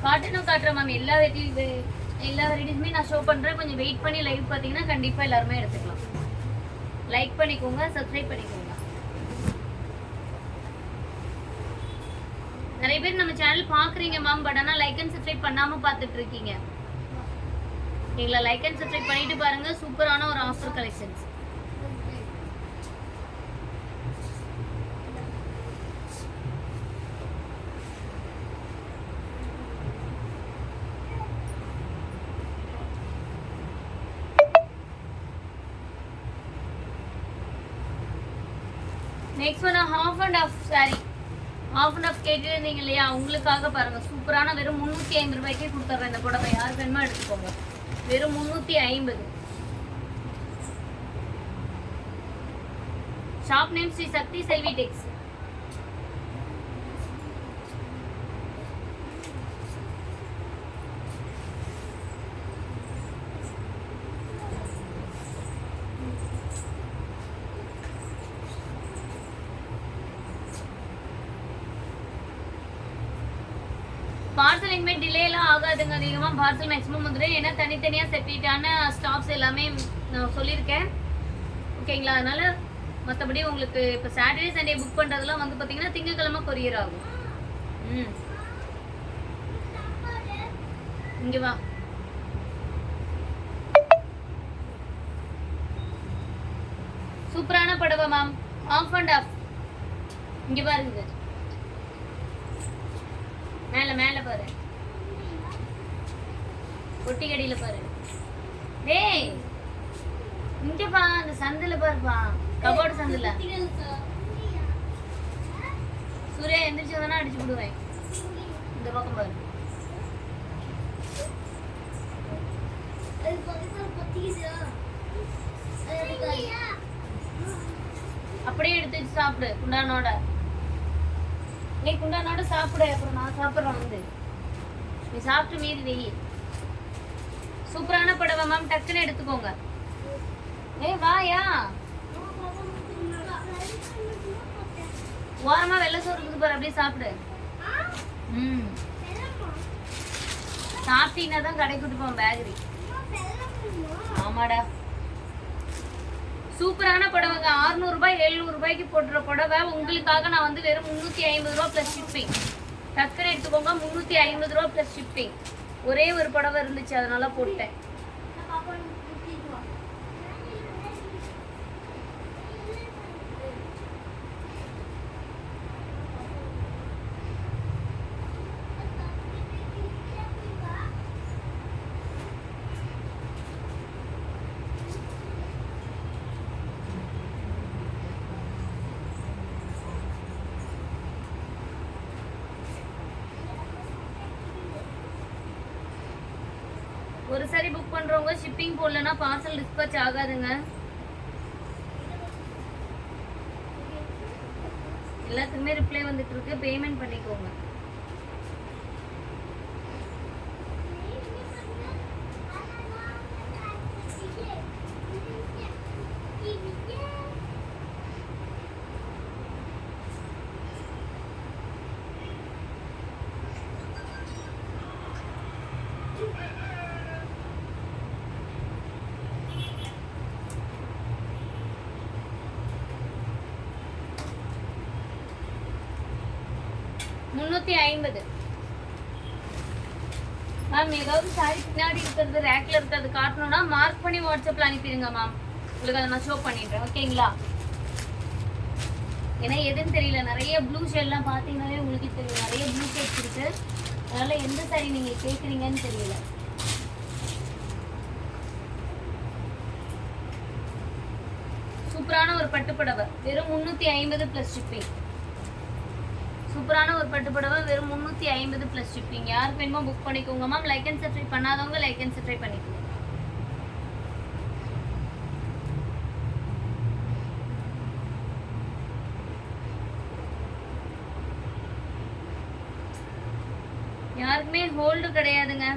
காட்டனும் காட்டுறேன் மேம். எல்லா வெரைட்டிஸுமே நான் ஷோ பண்ணுறேன். கொஞ்சம் வெயிட் பண்ணி லைவ் பார்த்தீங்கன்னா கண்டிப்பாக எல்லாருமே எடுத்துக்கலாம். லைக் பண்ணிக்கோங்க, சப்ஸ்கிரைப் பண்ணிக்கோங்க. நிறைய பேர் நம்ம சேனல் பார்க்குறீங்க மேம். பட் ஆனால் லைக் அண்ட் சப்ஸ்கிரைப் பண்ணாமல் பார்த்துட்டு இருக்கீங்க. நீங்களா லைக் அண்ட் சப்ஸ்கிரைப் பண்ணிட்டு பாருங்க. சூப்பரான ஒரு offer collections. Next one half and half saree. Half and half கேட்டுருந்தீங்க இல்லையா, உங்களுக்காக பாருங்க. சூப்பரான வெறும் 350 ரூபாய்க்கே கொடுத்துட்றேன் இந்த புடவை. யார் வேணுமோ எடுத்துக்கோங்க. வெறும் 350. ஷாப் நேம் ஸ்ரீ சக்தி செல்வி டெக்ஸ். பார்சல் இனிமேல் டிலே எல்லாம் ஆகாதுங்க. அதிகமாக பார்சல் மேக்ஸிமம் வந்துடும். ஏன்னா தனித்தனியாக செப்பரேட்டான ஸ்டாஃப்ஸ் எல்லாமே நான் சொல்லியிருக்கேன். ஓகேங்களா? அதனால மற்றபடி உங்களுக்கு இப்போ சாட்டர்டே சண்டே புக் பண்ணுறதுலாம் வந்து பார்த்தீங்கன்னா திங்கக்கிழமை கொரியர் ஆகும். இங்கே வா. சூப்பரான புடவை மேம். Of and half. இங்கே பாருங்க. மேல மேல பாரு. ஒட்டி கடியில பாரு. டேய் இங்க பா. அந்த சந்தில பாருப்பா. கபோர்டு சந்தில. சூர்யா எந்திரிச்சு வந்தானா அடிச்சு விடுவேன். இந்த பக்கம் பாரு. அப்படியே எடுத்து சாப்பிடு குண்டானோட. நீ குண்டானோட சாப்பிடு. அப்புறம் நான் சாப்பிட்றேன் வந்து. நீ சாப்பிட்டு மீறி வெயி. சூப்பரான புடவை மேம். டக்குன்னு எடுத்துக்கோங்க. ஏய் வாயா. ஓரமா வெள்ளை சோறு இருக்குது பாரு. அப்படியே சாப்பிடு. சாப்பிட்டீங்கன்னா தான் கடைக்கு கூட்டு போவோம் பேக்கரி. ஆமாடா. சூப்பரான புடவைங்க. 600 ரூபாய் 700 ரூபாய்க்கு போட்டுற புடவை உங்களுக்காக நான் வந்து வெறும் 350 ரூபா பிளஸ் ஷிப்பிங். டக்குன்னு எடுத்துக்கோங்க. 350 ரூபா பிளஸ் ஷிப்பிங். ஒரே ஒரு புடவை இருந்துச்சு, அதனால போட்டேன். ஒரு சாரி புக் பண்றவங்க ஷிப்பிங் போடலன்னா பார்சல் டிஸ்பேட்ச் ஆகாதுங்க. எல்லாத்துக்குமே ரிப்ளை வந்துட்டு இருக்கு. பேமெண்ட் பண்ணிக்கோங்க. $350. மேம் ஏதாவது சாரி பின்னாடி இருக்கிறது ரேக்ல இருக்கிறது காட்டணும்னா மார்க் பண்ணி வாட்ஸ்அப்ல அனுப்பிடுங்க மேம். உங்களுக்கு அதை நான் ஷோ பண்ணிடுறேன். ஓகேங்களா? ஏன்னா எதுன்னு தெரியல. நிறைய ப்ளூ ஷேட்லாம் பார்த்தீங்கன்னாலே உங்களுக்கு தெரியும். நிறைய ப்ளூ ஷேட்ஸ் இருக்கு. அதனால எந்த சாரி நீங்க கேட்குறீங்கன்னு தெரியல. சூப்பரான ஒரு பட்டுப்புடவை வெறும் 350 ப்ளஸ் ஷிப்பிங். சூப்பரான ஒரு பட்டுப்புடவை வெறும் 350 ப்ளஸ் ஷிப்பிங். யாருக்கு வேணுமோ புக் பண்ணிக்கோங்க மேம். லைக் அண்ட் சப்ஸ்கிரைப் பண்ணாதவங்க லைக் அண்ட் சப்ஸ்கிரைப் பண்ணிக்கோங்க. யாருக்குமே ஹோல்டு கிடையாதுங்க.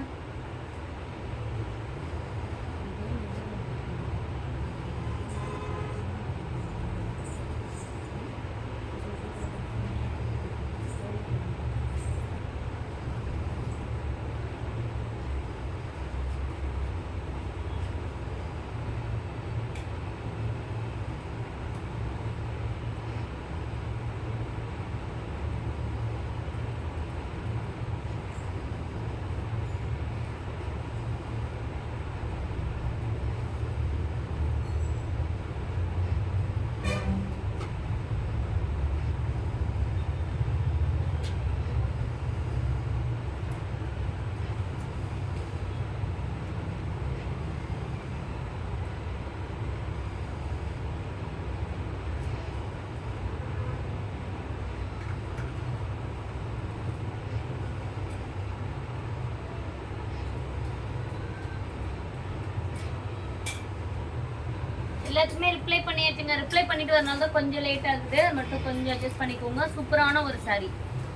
எல்லாத்துக்குமே ரிப்ளை பண்ணியாச்சுங்க. ரிப்ளை பண்ணிட்டு வரனால தான் கொஞ்சம் லேட் ஆகுது. மட்டும் கொஞ்சம் அட்ஜஸ்ட் பண்ணிக்கோங்க. சூப்பரான ஒரு சாரி.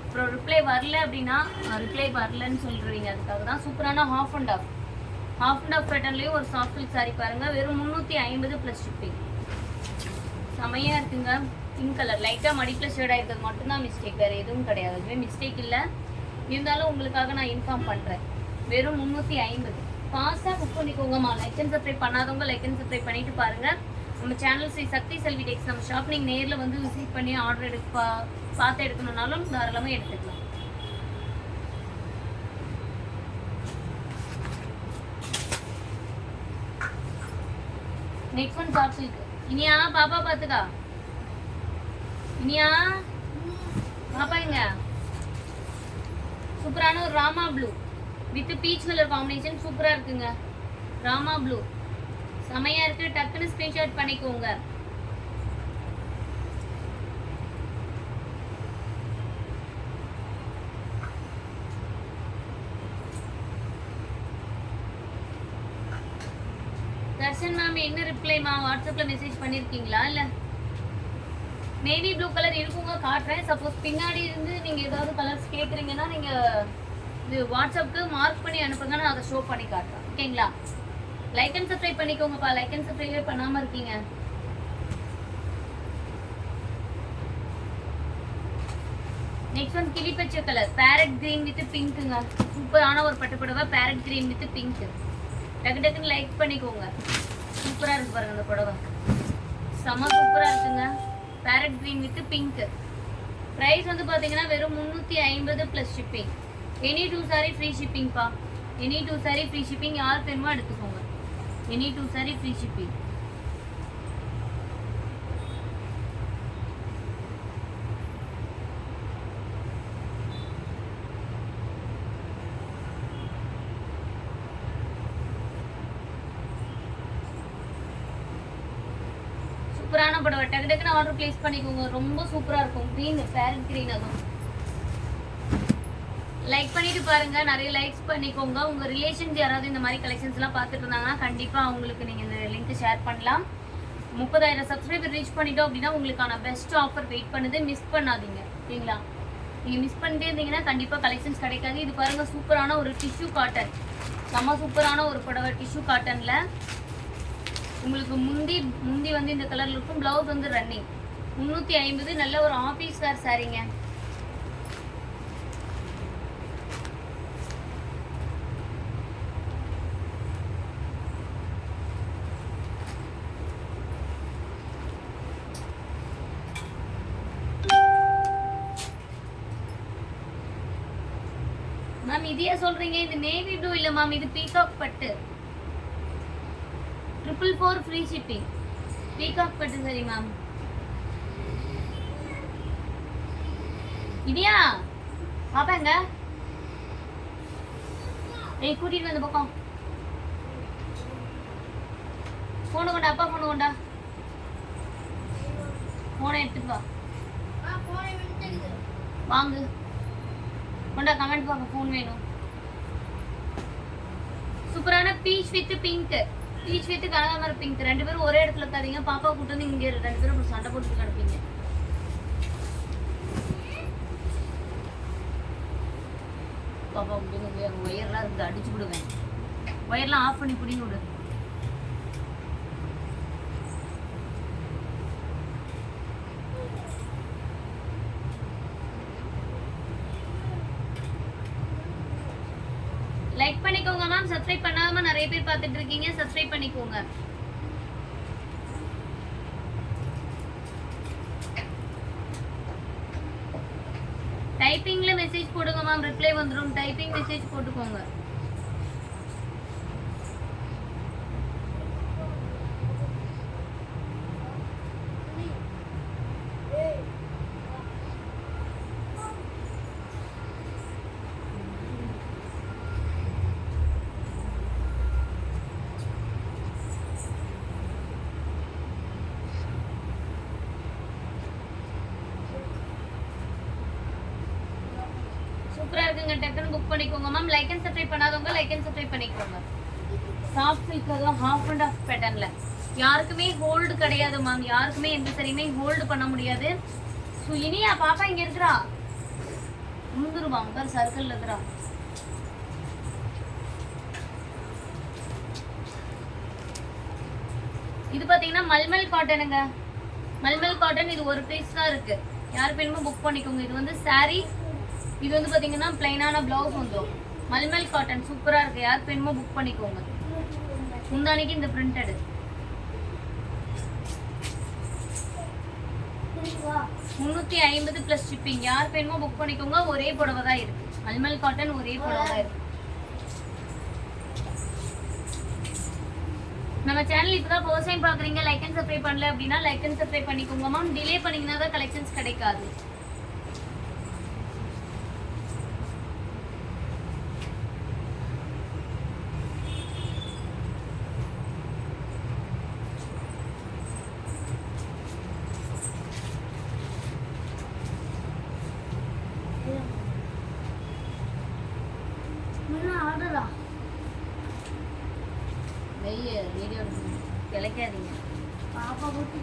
அப்புறம் ரிப்ளை வரல அப்படின்னா ரிப்ளை வரலன்னு சொல்றீங்க. அதுக்காக தான் சூப்பரான ஹாஃப் அண்ட் ஆஃப் பேட்டர்ன்லேயும் ஒரு சாஃப்ட் சில்க் சாரி பாருங்க. வெறும் 350 ப்ளஸ் ஷிப்பிங். செமையா இருக்குங்க. பிங்க் கலர் லைட்டாக மடிப்பில் ஷேட் ஆகிருக்கிறது மட்டும்தான் மிஸ்டேக். வேறு எதுவும் கிடையாது. அதுவே மிஸ்டேக் இல்லை. இருந்தாலும் உங்களுக்காக நான் இன்ஃபார்ம் பண்ணுறேன். வெறும் 350. ஃபாஸ்ட்டாக புக் பண்ணிக்கோங்கம்மா. லைக் அண்ட் சப்ஸ்கிரைப் பண்ணாதவங்க லைக் அண்ட் சப்ஸ்கிரைப் பண்ணிட்டு பாருங்க. நம்ம சேனல் ஸ்ரீ சக்தி செல்வி டெக்ஸ். நம்ம ஷாப் நீங்கள் நேரில் வந்து விசிட் பண்ணி ஆர்டர் பார்த்து எடுக்கணும்னாலும் தாராளமாக எடுத்துக்கலாம். Next one soft silk. Iniya பாப்பா பார்த்துக்கா. இனியா பாப்பா இங்க சூப்பரான ஒரு Rama blue with peach colour combination சூப்பரா இருக்குங்க. ராமா ப்ளூ செமையா இருக்கு. டக்குன்னு ஸ்கிரீன்ஷாட் பண்ணிக்கோங்க. தர்ஷன் மேம் என்ன ரிப்ளைமா? வாட்ஸ்அப்ல மெசேஜ் பண்ணிருக்கீங்களா? இல்ல நேவி ப்ளூ கலர் இருக்குங்க, காட்டுறேன். சப்போஸ் பின்னாடி இருந்து நீங்க ஏதாவது கலர்ஸ் கேக்குறீங்கன்னா நீங்க இது வாட்ஸ்அப்க்கு மார்க் பண்ணி அனுப்புங்க. நான் அதை ஷோ பண்ணி காட்டுறேன். ஓகேங்களா? லைக் அண்ட் சப்ஸ்கிரைப் பண்ணிக்கோங்கப்பா. லைக் அண்ட் சப்ஸ்கிரைப் பண்ணாம இருக்கீங்க. நெக்ஸ்ட் ஒன் கிளி பச்சை கலர் பேரட் கிரீன் வித் பிங்க்குங்க. சூப்பரான ஒரு பட்டுப்புடவை பேரட் கிரீன் வித் பிங்க். டக்கு டக்குன்னு லைக் பண்ணிக்கோங்க. சூப்பரா இருக்கு பாருங்க அந்த புடவை. செம சூப்பரா இருக்குங்க. Parrot green with pink. Price வந்து பாத்தீங்கன்னா வெறும் 350 plus shipping. Any 2 saree free ஷிப்பிங்ப்பா. Any 2 saree free shipping. யாருக்கு வேணுமோ எடுத்துக்கோங்க. Any 2 saree free shipping. சூப்பரான புடவை. டக்கு டக்குன்னு ஆர்டர் பிளேஸ் பண்ணிக்கோங்க. ரொம்ப சூப்பரா இருக்கும். Green farad green. அதுவும் லைக் பண்ணிட்டு பாருங்க, நிறைய லைக்ஸ் பண்ணிக்கோங்க. உங்க ரிலேஷன்ஸ் யாராவது இந்த மாதிரி கலெக்ஷன்ஸ் எல்லாம் பார்த்துட்டு இருந்தாங்கன்னா கண்டிப்பா அவங்களுக்கு நீங்க இந்த லிங்க் ஷேர் பண்ணலாம். 30,000 சப்ஸ்கிரைபர் ரீச் பண்ணிட்டோம் அப்படின்னா உங்களுக்கான பெஸ்ட் ஆஃபர் வெயிட் பண்ணுது. மிஸ் பண்ணாதீங்க சரிங்களா? நீங்க மிஸ் பண்ணிட்டே இருந்தீங்கன்னா கண்டிப்பா கலெக்ஷன்ஸ் கிடைக்காது. இது பாருங்க, சூப்பரான ஒரு டிஷ்யூ காட்டன், செம்ம சூப்பரான ஒரு புடவை டிஷ்யூ காட்டன்ல. உங்களுக்கு முந்தி வந்து இந்த கலர்ல இருக்கும். பிளவுஸ் வந்து ரன்னிங். 350. நல்ல ஒரு ஆபீஸ் வேர் சாரீங்க. மேம் இதையே சொல்றீங்க? இது நேவி ப்ளூ இல்ல மேம், இது பீகாக் பட்டு. 444 ஃப்ரீ ஷிப்பிங். பீகாக் பட்டு சரி மேம். இடியா பாப்பாங்க, ஏய் கூட்டிட்டு வந்த பக்கம். போன கொண்டா, அப்பா போன கொண்டா, போனை எடுத்துட்டு வா. வாங்கு கொண்டா, கமெண்ட் பார்க்க ஃபோன் வேணும். சூப்பரான peach with pink, peach with கனகாமர பிங்க். ரெண்டு பேரும் ஒரே இடத்துல இருக்காதீங்க. பாப்பா கூட்டு வந்து இங்க ரெண்டு பேரும் சண்டை போட்டு கிடப்பீங்க. பாப்பா கூட்டு ஒயர்லாம் இருக்கு, அடிச்சு விடுவேன். ஒயர்லாம் ஆஃப் பண்ணி பிடிங்க விடு. லைக் பண்ணிக்கோங்க மேம். சப்ஸ்கிரைப் பண்ணாம நிறைய பேர் பார்த்துட்டு இருக்கீங்க, சப்ஸ்கிரைப் பண்ணிக்கோங்க. டைப்பிங்ல மெசேஜ் போடுங்க மேம், ரிப்ளை வந்துரும். டைப்பிங் மெசேஜ் போட்டுக்கோங்க. சூப்பரா இருக்குங்க, டக்குன்னு புக் பண்ணிக்கோங்க மேம். லைக் அண்ட் சப்ஸ்கிரைப் பண்ணாதவங்க லைக் அண்ட் சப்ஸ்கிரைப் பண்ணிக்கோங்க. சாஃப்ட் சில்க் அதுவும் ஹாஃப் அண்ட் ஆஃப் பேட்டர்ன்ல. யாருக்குமே ஹோல்டு கிடையாது மேம், யாருக்குமே எந்த சரியுமே ஹோல்டு பண்ண முடியாது. ஸோ இனியா பாப்பா இங்க இருக்கிறா, முந்துருவாங்க பாரு, சர்க்கிள் இருக்கிறா. இது பாத்தீங்கன்னா மல்மல் காட்டனுங்க, மல்மல் காட்டன். இது ஒரு பீஸ் தான் இருக்கு, யார் வேணுமோ புக் பண்ணிக்கோங்க. இது வந்து சாரி, இது வந்து பாத்தீங்கன்னா பிளைனான பிளவுஸ் வந்துடும். மல்மல் காட்டன் சூப்பரா இருக்கு, யார் வேணுமோ புக் பண்ணிக்கோங்க. முந்தானிக்கு இந்த பிரிண்டட் 350 பிளஸ் ஷிப்பிங். யார் வேணுமோ புக் பண்ணிக்கோங்க. ஒரே புடவை தான் இருக்கு, மல்மல் காட்டன் ஒரே புடவை தான் இருக்கு. நம்ம சேனல் இப்பதான் ஃபர்ஸ்ட் டைம் பாக்குறீங்க, லைக் அண்ட் சப்ஸ்கிரைப் பண்ணல அப்படின்னா லைக் அண்ட் சப்ஸ்கிரைப் பண்ணிக்கோங்க மேம். டிலே பண்ணீங்கன்னா தான் கலெக்ஷன்ஸ் கிடைக்காது. வீடியோ கிடைக்காதீங்க பாப்பா போட்டு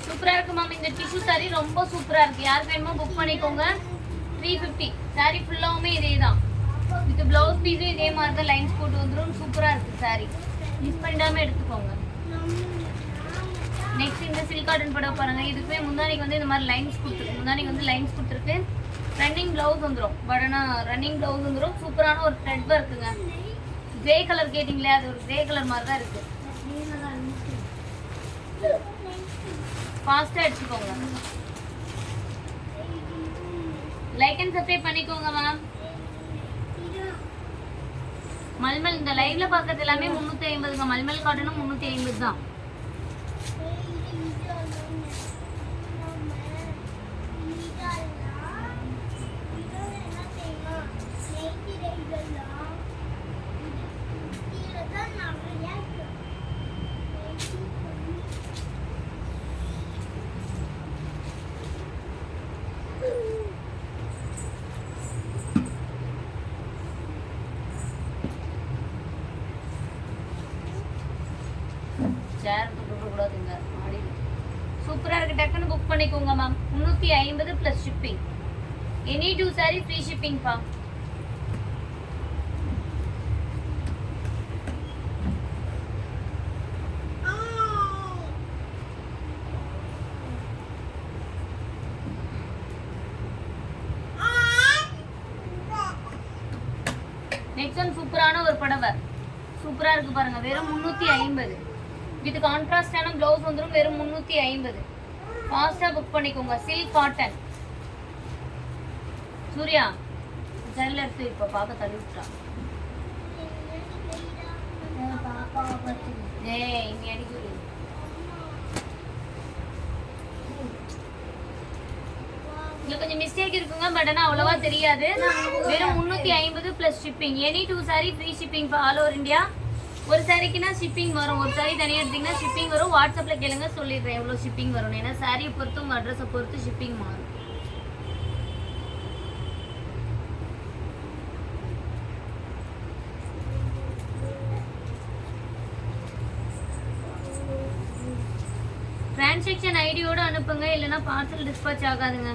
சூப்பரா இருக்கு மேம். இந்த டிஷ்யூ சாரி ரொம்ப சூப்பரா இருக்கு, யார் வேணுமோ புக் பண்ணிக்கோங்க. 350. சாரி ஃபுல்லாவுமே இதே தான், வித் பிளவுஸ் பீஸும் இதே மாதிரி தான் லைன்ஸ் போட்டு வந்துடும். சூப்பரா இருக்கு சாரி, மிஸ் பண்ணிடாம எடுத்துக்கோங்க. நெக்ஸ்ட் இந்த சில்க் காட்டன் புடவை பாருங்க. இதுக்குமே முந்தானிக்கு வந்து இந்த மாதிரி லைன்ஸ் கொடுத்துருக்கு, முந்தானிக்கு வந்து லைன்ஸ் கொடுத்துருக்கு. ரன்னிங் பிளவுஸ் வந்துடும், பட் ஆனால் ரன்னிங் பிளவுஸ் வந்துடும். சூப்பரான ஒரு த்ரெட் ஒர்க்குங்க. கிரே கலர் கேட்டிங்களே, அது ஒரு கிரே கலர் மாதிரி தான் இருக்கு. ஃபாஸ்ட்டாக எடுத்துக்கோங்க. லைக் அண்ட் சப்ஸ்கிரைப் பண்ணிக்கோங்க மேம். மல்மல் இந்த லைவ்ல பார்க்கறது எல்லாமே 350. மல்மல் காட்டனும் 350 தான். சேர் கூடாதுங்க மாடியில். சூப்பரா இருக்கு, டக்குன்னு புக் பண்ணிக்கோங்க ma'am. 350 + shipping. Any 2 saree free shipping பா. நெக்ஸ்ட் ஒன் சூப்பரான ஒரு புடவை, சூப்பரா இருக்கு பாருங்க, வெறும் 350. வித் கான்ட்ராஸ்டான ப்ளவுஸ் வந்துடும், வெறும் 350. ஃபாஸ்டா புக் பண்ணிக்கோங்க. Silk cotton. சூர்யா ஜெல்ல எடுத்து இப்ப பாக்க தள்ளி விட்டா. ஏய் இனி அடிக்கு. இதுல கொஞ்சம் மிஸ்டேக் இருக்குங்க, பட் ஆனா அவ்வளவா தெரியாது. வெறும் 350 + shipping. Any 2 saree free shipping for all over India. ஒரு சாரிக்குனா ஷிப்பிங் வரும், ஒரு சாரி தனியாக எடுத்தீங்கன்னா ஷிப்பிங் வரும். வாட்ஸ்அப்ல கேளுங்க, சொல்லிடுறேன் எவ்வளோ ஷிப்பிங் வரும். ஏன்னா சாரியை பொறுத்து உங்கள் அட்ரஸை பொறுத்து ஷிப்பிங் மாறும். டிரான்சாக்ஷன் ஐடியோட அனுப்புங்க, இல்லைன்னா பார்சல் டிஸ்பாச் ஆகாதுங்க.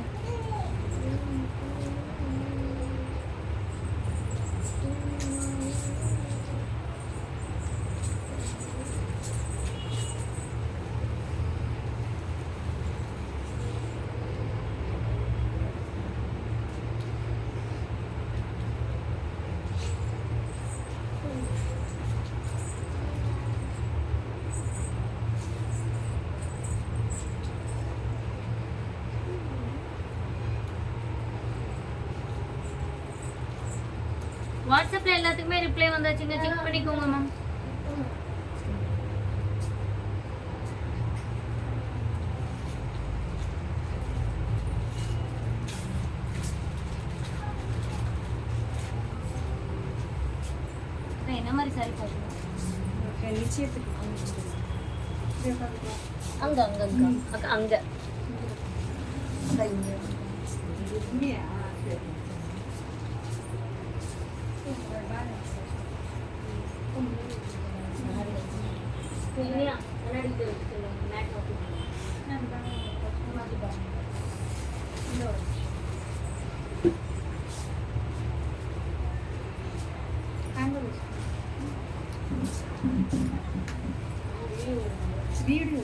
வாட்ஸ்அப்ல எல்லாத்துக்குமே ரிப்ளை வந்தாச்சுங்க, செக் பண்ணிக்கோங்க மேம். என்ன மாதிரி சாரி பாருங்க, அங்க அங்க அங்க அங்க வீடியோ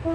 உள்ளே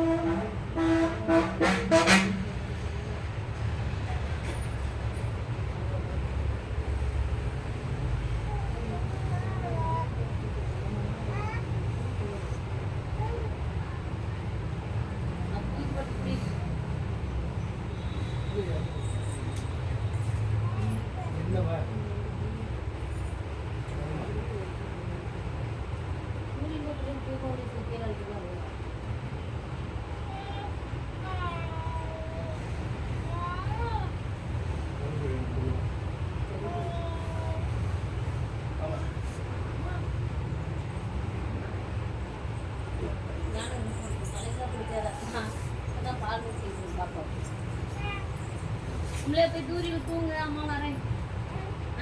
போய் தூரியில் தூங்க, அம்மா வரேன்,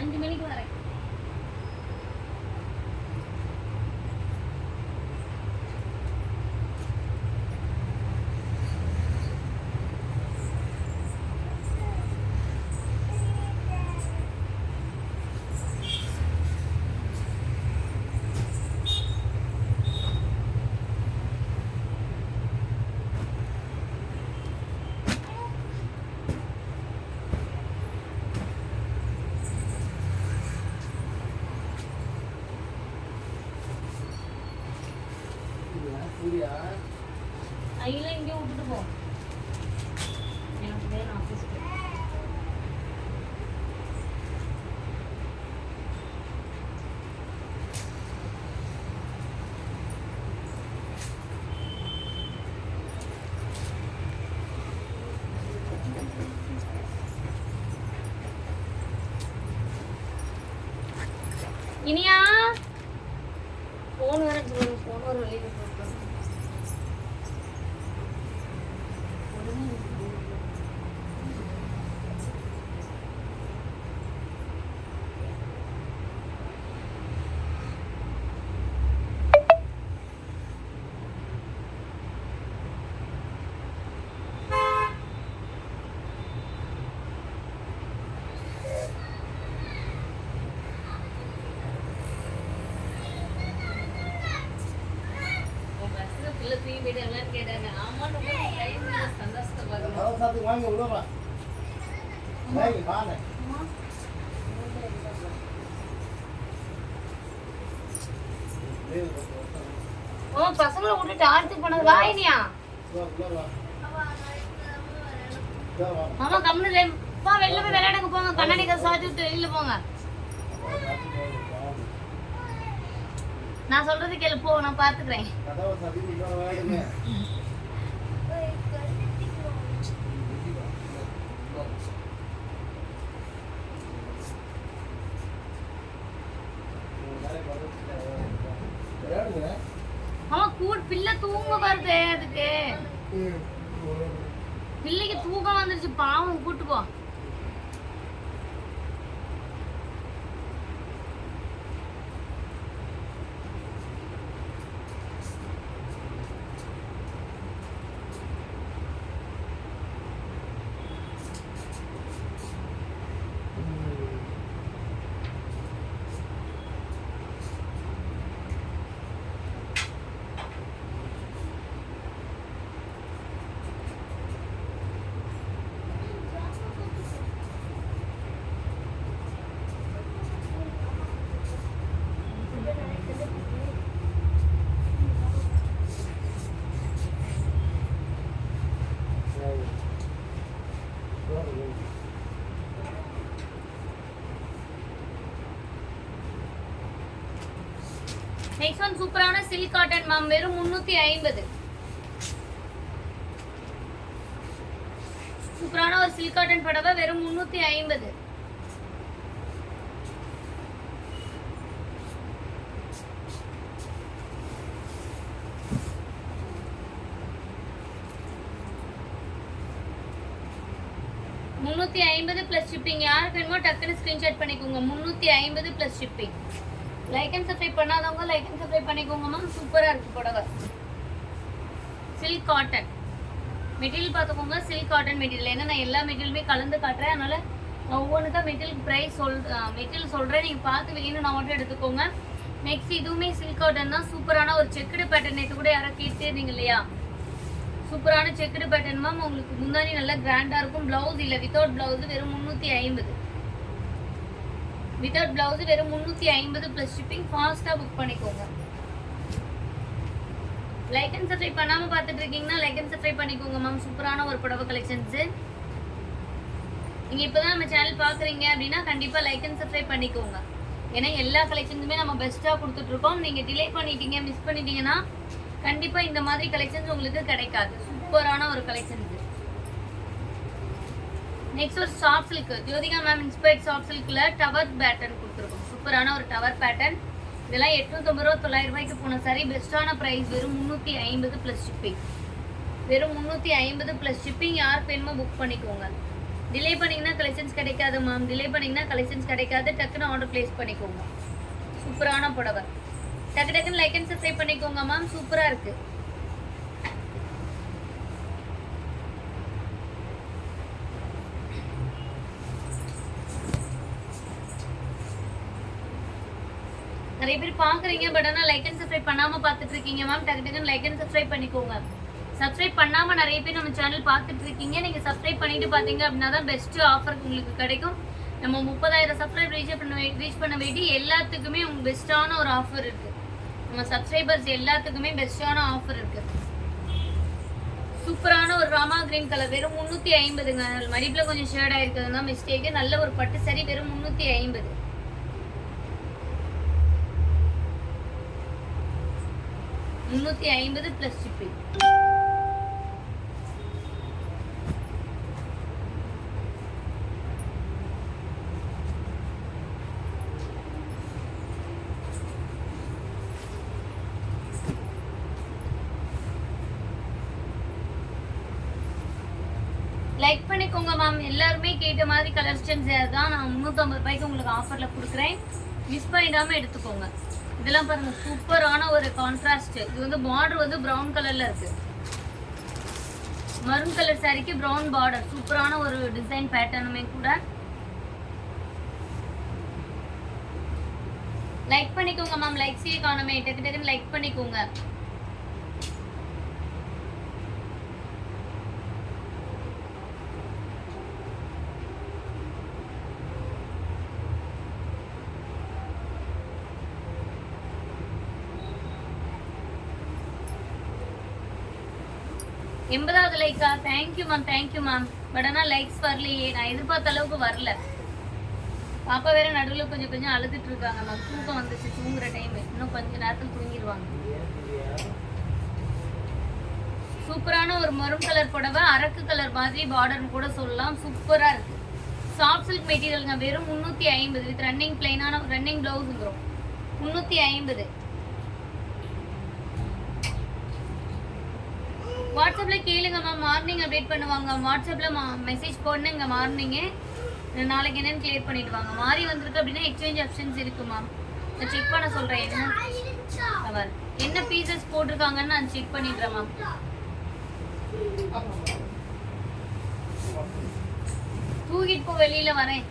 5 மணிக்கு வரேன். ஐயில இங்கே விட்டுட்டு போ, எனக்கு வேணும் ஆஃபீஸ்க்கு. இனியா போன் வர போன் வர வெளியே கேட்டாங்க. ஆமான்னு சந்தோஷத்தை வாங்கி விடுவா வாங்க ஓ பசங்களை விட்டுட்டு ஆர்த்தி பண்ணது வாயினியா மாமா கம்முனு பா வெளில போய் விளையாடுங்க போங்க, கண்ணாடி சாத்தி விட்டு வெளியில போங்க. நான் சொல்றது கேளு போ, நான் பாத்துக்கிறேன். ஆமா பிள்ளை தூங்க வருது, அதுக்கு பிள்ளைக்கு தூக்கம் வந்துருச்சு பாவம், கூட்டு போ. நெக்ஸ்ட் ஒன் சூப்பரான சில்க் காட்டன் மேம், வெறும் 350. சூப்பரான ஒரு சில்க் காட்டன் புடவை வெறும் 350. +50 ஷிப்பிங். யாருக்கு வேணுமோ டக்குன்னு ஸ்கிரீன்ஷாட் பண்ணிக்கோங்க. 350 + ஷிப்பிங். லைக் அண்ட் சப்ஸ்கிரைப் பண்ணாதவங்க லைக் அண்ட் சப்ஸ்கிரைப் பண்ணிக்கோங்க மேம். சூப்பரா இருக்கு புடவை. சில்க் காட்டன் மெட்டீரியல் பார்த்துக்கோங்க. Silk cotton material. ஏன்னா நான் எல்லா மெட்டீரியலுமே கலந்து காட்டுறேன், அதனால நான் ஒவ்வொன்றுக்கா மெட்டீரியல் ப்ரைஸ் மெட்டீரியல் சொல்கிறேன், நீங்கள் பார்த்து வேணும் நான் மட்டும் எடுத்துக்கோங்க. நெக்ஸ்ட் இதுவுமே சில்க் காட்டன் தான். சூப்பரான ஒரு செக்குடு பேட்டர்ன். நேற்று கூட யாரோ கேட்டே இருந்தீங்க இல்லையா, சூப்பரான செக்குடு பேட்டர்ன் மேம். உங்களுக்கு முந்தானி நல்லா கிராண்டா இருக்கும். பிளவுஸ் இல்ல, வித்தவுட் பிளவுஸ் வெறும் 350. வித்தவுட் பிளவுஸ் வெறும் 350 பிளஸ் ஷிப்பிங். ஃபாஸ்டா புக் பண்ணிக்கோங்க. லைக் அண்ட் சப்ஸ்கிரைப் பண்ணாம பார்த்துட்டு இருக்கீங்கன்னா லைக் அண்ட் சப்ஸ்கிரைப் பண்ணிக்கோங்க மேம். சூப்பரான ஒரு புடவை கலெக்ஷன்ஸ். நீங்க இப்பதான் நம்ம சேனல் பாக்குறீங்க அப்படின்னா கண்டிப்பா லைக் அண்ட் சப்ஸ்கிரைப் பண்ணிக்கோங்க. ஏன்னா எல்லா கலெக்ஷன்ஸுமே நம்ம பெஸ்டா கொடுத்துட்டு இருக்கோம். நீங்க டிலே பண்ணிட்டீங்க, மிஸ் பண்ணிட்டீங்கன்னா கண்டிப்பா இந்த மாதிரி கலெக்ஷன்ஸ் உங்களுக்கு கிடைக்காது. சூப்பரான ஒரு கலெக்ஷன்ஸ். நெக்ஸ்ட் ஒரு soft silk Jyothika ma'am inspired soft சில்க்ல டவர் பேட்டர்ன் கொடுத்துருக்கோம். சூப்பரான ஒரு டவர் பேட்டர்ன். இதெல்லாம் 850 ரூபா 900 ரூபாய்க்கு போன சாரி. பெஸ்டான பிரைஸ் வெறும் 350 பிளஸ் ஷிப்பிங். வெறும் 350 பிளஸ் ஷிப்பிங். யார் வேணுமோ புக் பண்ணிக்கோங்க. டிலே பண்ணீங்கன்னா கலெக்ஷன்ஸ் கிடைக்காது மேம். டிலே பண்ணீங்கன்னா கலெக்ஷன்ஸ் கிடைக்காது. டக்குன்னு ஆர்டர் பிளேஸ் பண்ணிக்கோங்க. சூப்பரான புடவை. டக்கு டக்குன்னு லைக் அண்ட் சப்ஸ்கிரைப் பண்ணிக்கோங்க மேம். சூப்பரா இருக்கு. நிறைய பேர் பாக்குறீங்க, பட் ஆனா லைக் அண்ட் சப்ஸ்கிரைப் பண்ணாம பாத்துட்டு இருக்கீங்க மேம். டக்கு டக்குன்னு லைக் அண்ட் சப்ஸ்கிரைப் பண்ணிக்கோங்க. சப்ஸ்கிரைப் பண்ணாம நிறைய பேர் நம்ம சேனல் பார்த்துட்டு இருக்கீங்க. நீங்க சப்ஸ்கிரைப் பண்ணிட்டு பாத்தீங்க அப்படின்னா தான் பெஸ்ட் ஆஃபர் உங்களுக்கு கிடைக்கும். நம்ம 30,000 சப்ஸ்கிரைப் ரீச் பண்ண வேண்டி எல்லாத்துக்குமே உங்களுக்கு பெஸ்டான ஒரு ஆஃபர் இருக்கு. நம்ம சப்ஸ்கிரைபர்ஸ் எல்லாத்துக்குமே பெஸ்டான ஆஃபர் இருக்கு. சூப்பரான ஒரு ராமா கிரீன் கலர் வெறும் 350ங்க. மடிப்புல கொஞ்சம் ஷேட் ஆயிருக்குதுன்னா மிஸ்டேக். நல்ல ஒரு பட்டு சரி வெறும் 350. Plus shipping. லைக் பண்ணிக்கோங்க மேம். எல்லாருமே கேட்ட மாதிரி கலெக்ஷன்ஸ் தான் நான் 350 ரூபாய்க்கு உங்களுக்கு ஆஃபர்ல கொடுக்குறேன். மிஸ் பண்ணிடாம எடுத்துக்கோங்க. இதெல்லாம் பாருங்க சூப்பரான ஒரு கான்ட்ராஸ்ட். இது வந்து பார்டர் வந்து பிரவுன் கலர்ல இருக்கு. மரூன் கலர் சாரிக்கு பிரவுன் பார்டர். சூப்பரான ஒரு டிசைன் பேட்டர்னுமே கூட. லைக் பண்ணிக்கோங்க மேம். லைக்ஸே காணுமே. டக்கு டக்குன்னு லைக் பண்ணிக்கோங்க. எண்பதாவது Lyca? Thank you ma'am, thank you ma'am. But ஆனால் லைக்ஸ் வரலையே. நான் எதிர்பார்த்த அளவுக்கு வரல. பாப்பா வேற நடுவில் கொஞ்சம் அழுதுட்டு இருக்காங்க மேம். தூக்கம் வந்துச்சு. தூங்குற டைம். இன்னும் கொஞ்ச நேரத்தில் தூங்கிடுவாங்க. சூப்பரான ஒரு மரூன் கலர் புடவை. அரக்கு கலர் மாதிரி பார்டர்னு கூட சொல்லலாம். சூப்பரா இருக்கு. சாஃப்ட் சில்க் மெட்டீரியலுங்க. வெறும் 350 வித் ரன்னிங் பிளைனான ரன்னிங் பிளவுஸுங்கிறோம். 350. வாட்ஸ்அப்ல கேளுங்க மேம். மார்னிங் அப்டேட் பண்ணுவாங்க. வாட்ஸ்அப்ல மெசேஜ் பண்ணுங்க மார்னிங்கே. நாளைக்கு என்னன்னு கிளியர் பண்ணிடுவாங்க. மாறி வந்திருக்கு அப்படின்னா எக்ஸ்சேஞ்ச் ஆப்ஷன்ஸ் இருக்கு மேம். நான் செக் பண்ண சொல்றேன். என்ன பீசஸ் போட்டிருக்காங்கன்னு நான் செக் பண்ணிடுறேன் மேம். தூக்கிட்டு போ, வெளியில வரேன்.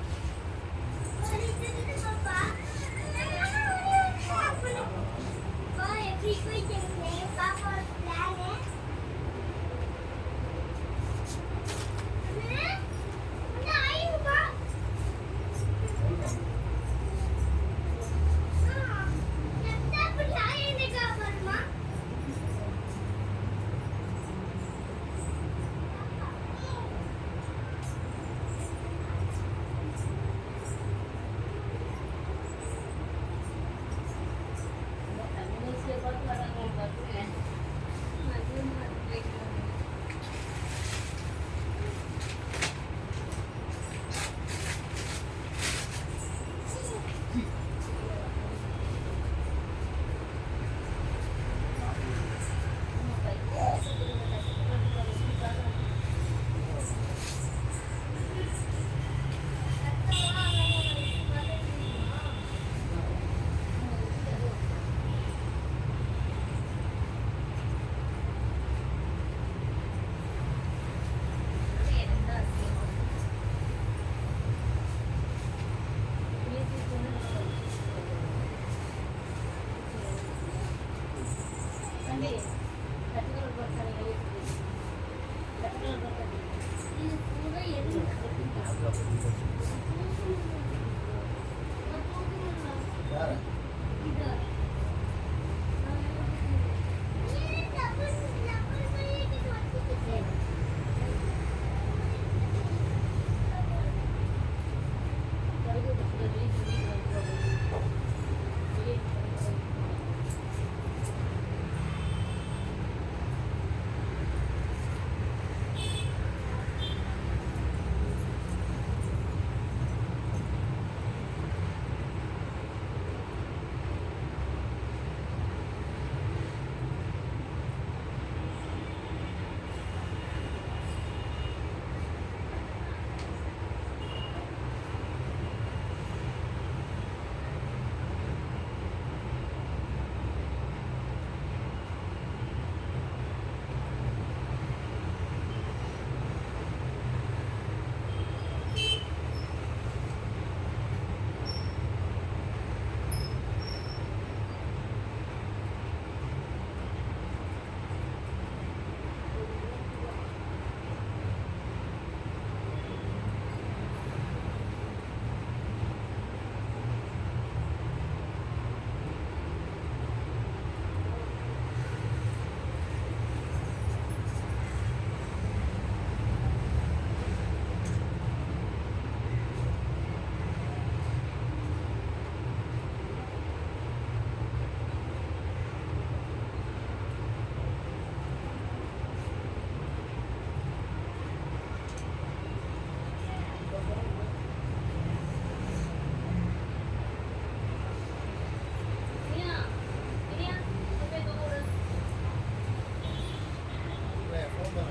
ஆமா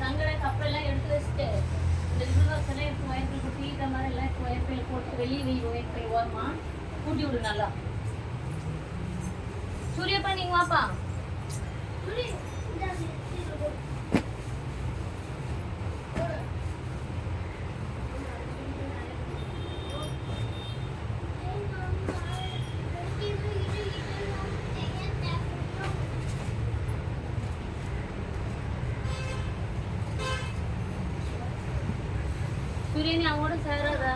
சங்கட கப்பெல்லாம் எடுத்து வச்சுட்டு இந்த ரிவர்ஸ் எல்லாம் எடுத்து ஒயர்பில் போட்டு இந்த மாதிரி எல்லாம் எடுத்து ஒயர்பில் போட்டு வெளியே வெய் ஒயர்பில் ஓரமா கூட்டி விடு நல்லா. சூரியப்பா நீங்க வாப்பா. சூரியனி அவங்களோட சேராதா?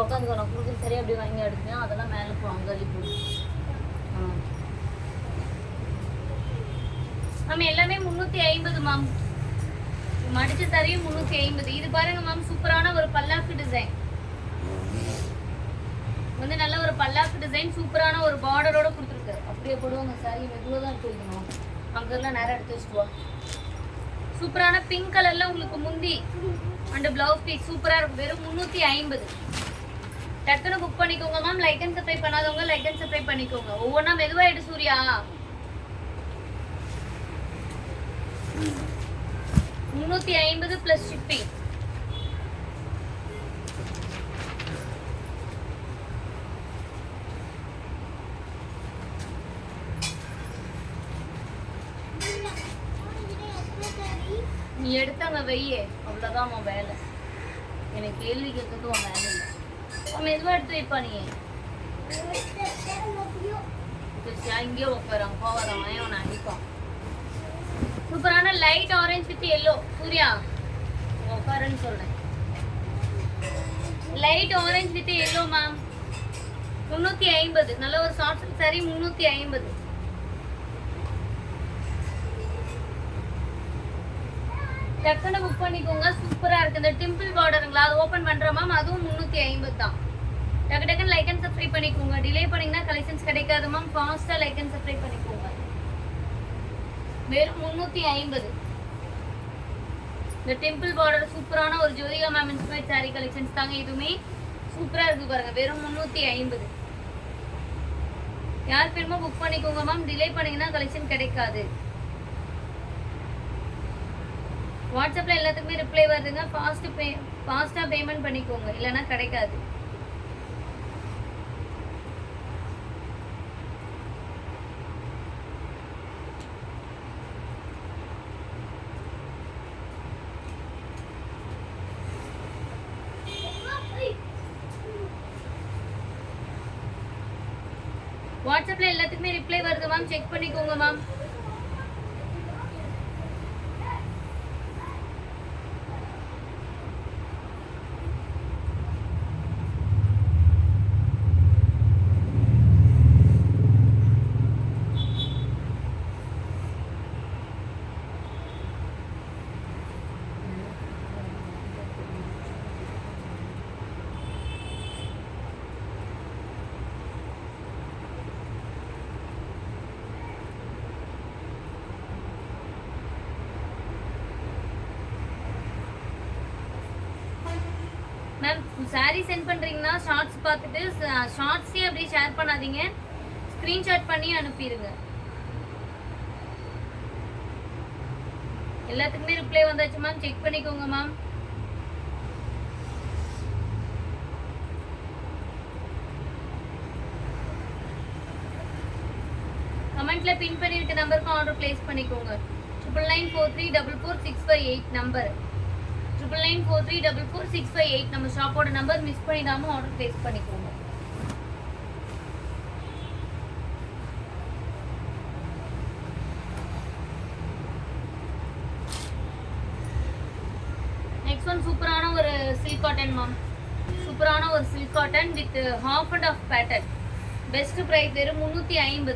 உட்காந்து நான் கொடுக்குறது சரியா அப்படி வாங்கி எடுத்தேன் அதெல்லாம் மேலே போ அங்கே அள்ளி மேம் எல்லாமே 350 மேம். மடிச்ச தரையும் 350. இது பாருங்க மேம் சூப்பரான ஒரு பல்லாக்கு டிசைன் வந்து நல்ல ஒரு பல்லாக்கு டிசைன் சூப்பரான ஒரு பார்டரோட கொடுத்துருக்கு. அப்படியே போடுவாங்க சாரி மெதுவாக தான் எடுத்து வைக்கணும். அங்கெல்லாம் நேரம் எடுத்து வச்சுட்டு வா. சூப்பரான பிங்க் கலர்ல உங்களுக்கு முந்தி அண்ட் பிளவுஸ் பீஸ் சூப்பரா இருக்கும். வெறும் 350. டக்குன்னு புக் பண்ணிக்கோங்க மேம். லைக் அண்ட் சப்ஸ்கிரைப் பண்ணாதவங்க லைக் அண்ட் சப்ஸ்கிரைப் பண்ணிக்கோங்க. ஒவ்வொன்றா மெதுவாயிடு சூர்யா. 350 plus shipping. நீ எடுத்தாங்க வெய்யே அவ்வளோதான் உன் வேலை. எனக்கு கேள்வி கேட்கறது உன் வேலை இல்லை. அவன் எதுவாக எடுத்து வைப்பா நீ இங்கேயே உட்காரான் போவாரான் அவனை அடிப்பான். சூப்பரான light orange with yellow. Suriya உட்காருன்னு சொல்றேன். Light orange with yellow ma'am 350. நல்ல ஒரு ஷார்ட் சில்க் சாரி 350. டக்குன்னு புக் பண்ணிக்கோங்க. சூப்பரா இருக்கு. இந்த டிம்பிள் பார்டருங்களா அது ஓபன் பண்ற மேம் அதுவும் 350 தான். டக்கு டக்குன்னு லைக் அண்ட் சப்ஸ்கிரைப் பண்ணிக்கோங்க. டிலே பண்ணீங்கன்னா கலெக்ஷன்ஸ் கிடைக்காது மேம். ஃபாஸ்டா லைக் அண்ட் சப்ஸ்கிரைப் பண்ணிக்கோங்க. வெறும் 350. இந்த டெம்பிள் பார்டர் சூப்பரான ஒரு Jyothika ma'am inspired sorry collections தாங்க. இதுவுமே சூப்பரா இருக்கு பாருங்க. வெறும் 350. யார் வேணுமோ புக் பண்ணிக்கோங்க மேம். டிலே பண்ணீங்கன்னா கலெக்ஷன் கிடைக்காது. வாட்ஸ்அப்ல எல்லாத்துக்குமே ரிப்ளை வருதுங்க. ஃபாஸ்டா பேமெண்ட் பண்ணிக்கோங்க இல்லைன்னா கிடைக்காது. வாட்ஸ்அப்ல எல்லாத்துக்குமே ரிப்ளை வருது மேம். செக் பண்ணிக்கோங்க மேம். saree சென்ட் பண்றீங்கன்னா ஷார்ட்ஸ் பார்த்துட்டு ஷார்ட்ஸே அப்படியே ஷேர் பண்ணாதீங்க, ஸ்கிரீன்ஷாட் பண்ணி அனுப்பிடுங்க. எல்லாத்துக்குமே ரிப்ளை வந்தாச்சு மேம், செக் பண்ணிக்கோங்க மேம். கமெண்ட்ல பின் பண்ணிருக்க நம்பருக்கு ஆர்டர் பிளேஸ் பண்ணிக்கோங்க. 9994344658 நம்பர், 9994344658 நம்ம ஷாப்போட நம்பர். மிஸ் பண்ணிடாம ஆர்டர் பிளேஸ் பண்ணிக்கோங்க. நெக்ஸ்ட் ஒன் சூப்பரான ஒரு சில்க் காட்டன் மேம், சூப்பரான ஒரு silk cotton with half and half pattern. Best price வெறும் 350.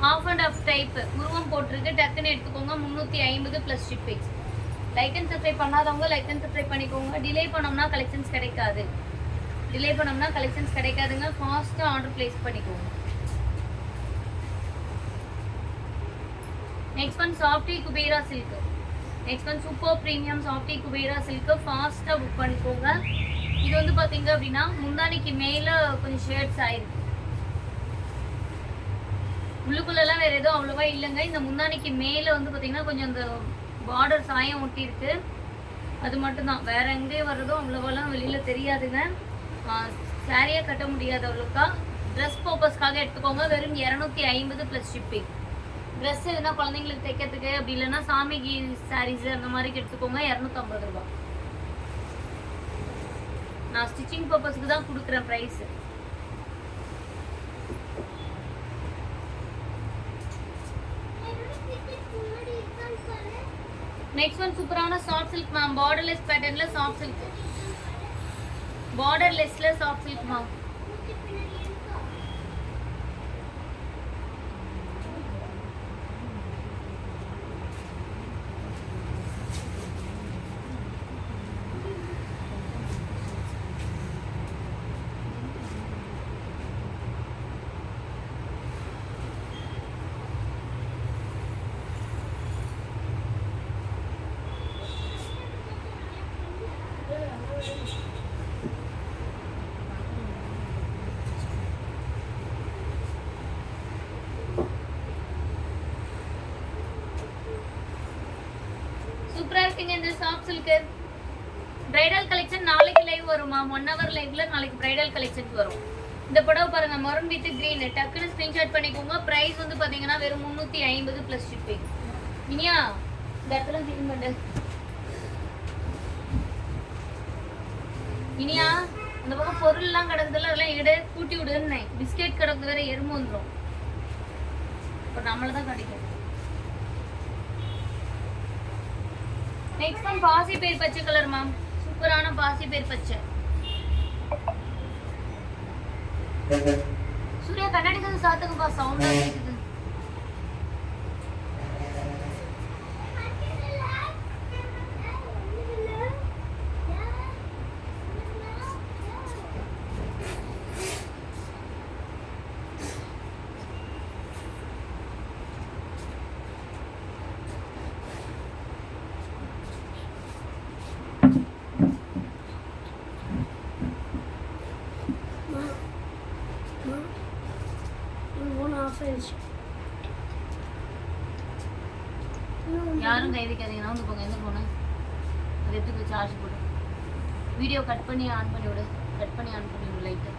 ஹாஃப் அண்ட் ஆஃப் டைப் உருவம் போட்டிருக்கு, டக்குன்னு எடுத்துக்கோங்க. 350 plus shipping. Like and subscribe பண்ணாதவங்க லைக் அண்ட் சப்ஸ்கிரைப் பண்ணிக்கோங்க. டிலே பண்ணோம்னா கலெக்ஷன்ஸ் கிடைக்காது, டிலே பண்ணோம்னா கலெக்ஷன்ஸ் கிடைக்காதுங்க. ஃபாஸ்ட்டாக ஆர்டர் பிளேஸ் பண்ணிக்கோங்க. Next one softy Kubera silk. Next one super premium softy Kubera silk. ஃபாஸ்ட்டாக புக் பண்ணிக்கோங்க. இது வந்து பார்த்தீங்க அப்படின்னா முந்தானிக்கு மேலே கொஞ்சம் ஷேட்ஸ் ஆயிருக்கு, உள்ளுக்குள்ளெல்லாம் வேறு எதுவும் அவ்வளோவா இல்லைங்க. இந்த முந்தானிக்கு மேலே வந்து பார்த்தீங்கன்னா கொஞ்சம் அந்த பார்டர் சாயம் ஒட்டி இருக்கு, அது மட்டும்தான். வேற எங்கேயும் வர்றதும் அவ்வளோவெல்லாம் வெளியில் தெரியாதுங்க. சாரியாக கட்ட முடியாது அவ்வளோக்கா. ட்ரெஸ் பர்பஸ்க்காக எடுத்துக்கோங்க. வெறும் 250 ப்ளஸ் ஷிப்பிங். ட்ரெஸ் எதுனா குழந்தைங்களுக்கு தைக்கிறதுக்கு, அப்படி இல்லைன்னா சாமிக்கு சாரீஸ் அந்த மாதிரி எடுத்துக்கோங்க. 250 ரூபா. நான் ஸ்டிச்சிங் பர்பஸ்க்கு தான் கொடுக்குறேன் ப்ரைஸ். நெக்ஸ்ட் ஒன் சூப்பரான சாஃப்ட் சில்க் மேம், பார்டர்லெஸ் பேட்டர்ன்ல சாஃப்ட் சில்க், பார்டர்லெஸ்ல சாஃப்ட் சில்க் மேம். சூப்பரா இருக்குங்க இந்த சாஃப்ட் சில்க். பிரைடல் கலெக்ஷன் நாளைக்கு லைவ் வரும் மேம். 1 hour லைவ்ல நாளைக்கு பிரைடல் கலெக்ஷன் வரும். இந்த புடவை பாருங்க, மரூன் வித் கிரீன். டக்குன்னு ஸ்கிரீன்ஷாட் பண்ணிக்கோங்க. பிரைஸ் வந்து பாத்தீங்கன்னா வெறும் 350 ப்ளஸ் ஷிப்பிங். இனியா இந்த இடத்துல க்ளீன் பண்ணு. இனியா அந்த பக்கம் பொருள் எல்லாம் கிடக்குதுல, அதெல்லாம் எடு, கூட்டி விடுன்னு. பிஸ்கெட் கிடக்குது வேற, எறும்பு வந்துடும். இப்போ நம்மளதான் கிடைக்கும். நெக்ஸ்ட் ஒன் பாசி பேர் பச்சை கலர் மேம், சூப்பரான பாசி பேர் பச்சை. சூர்யா கண்ணாடி கொஞ்சம் சாத்துக்குப்பா, சவுண்டா கேக்குது. யாரும் கை வைக்காதீங்க. நான் வந்து போங்க, எந்த போன அது எடுத்து சார்ஜ் போடு. வீடியோ கட் பண்ணி ஆன் பண்ணி விடு, கட் பண்ணி ஆன் பண்ணி விடு லைட்டு.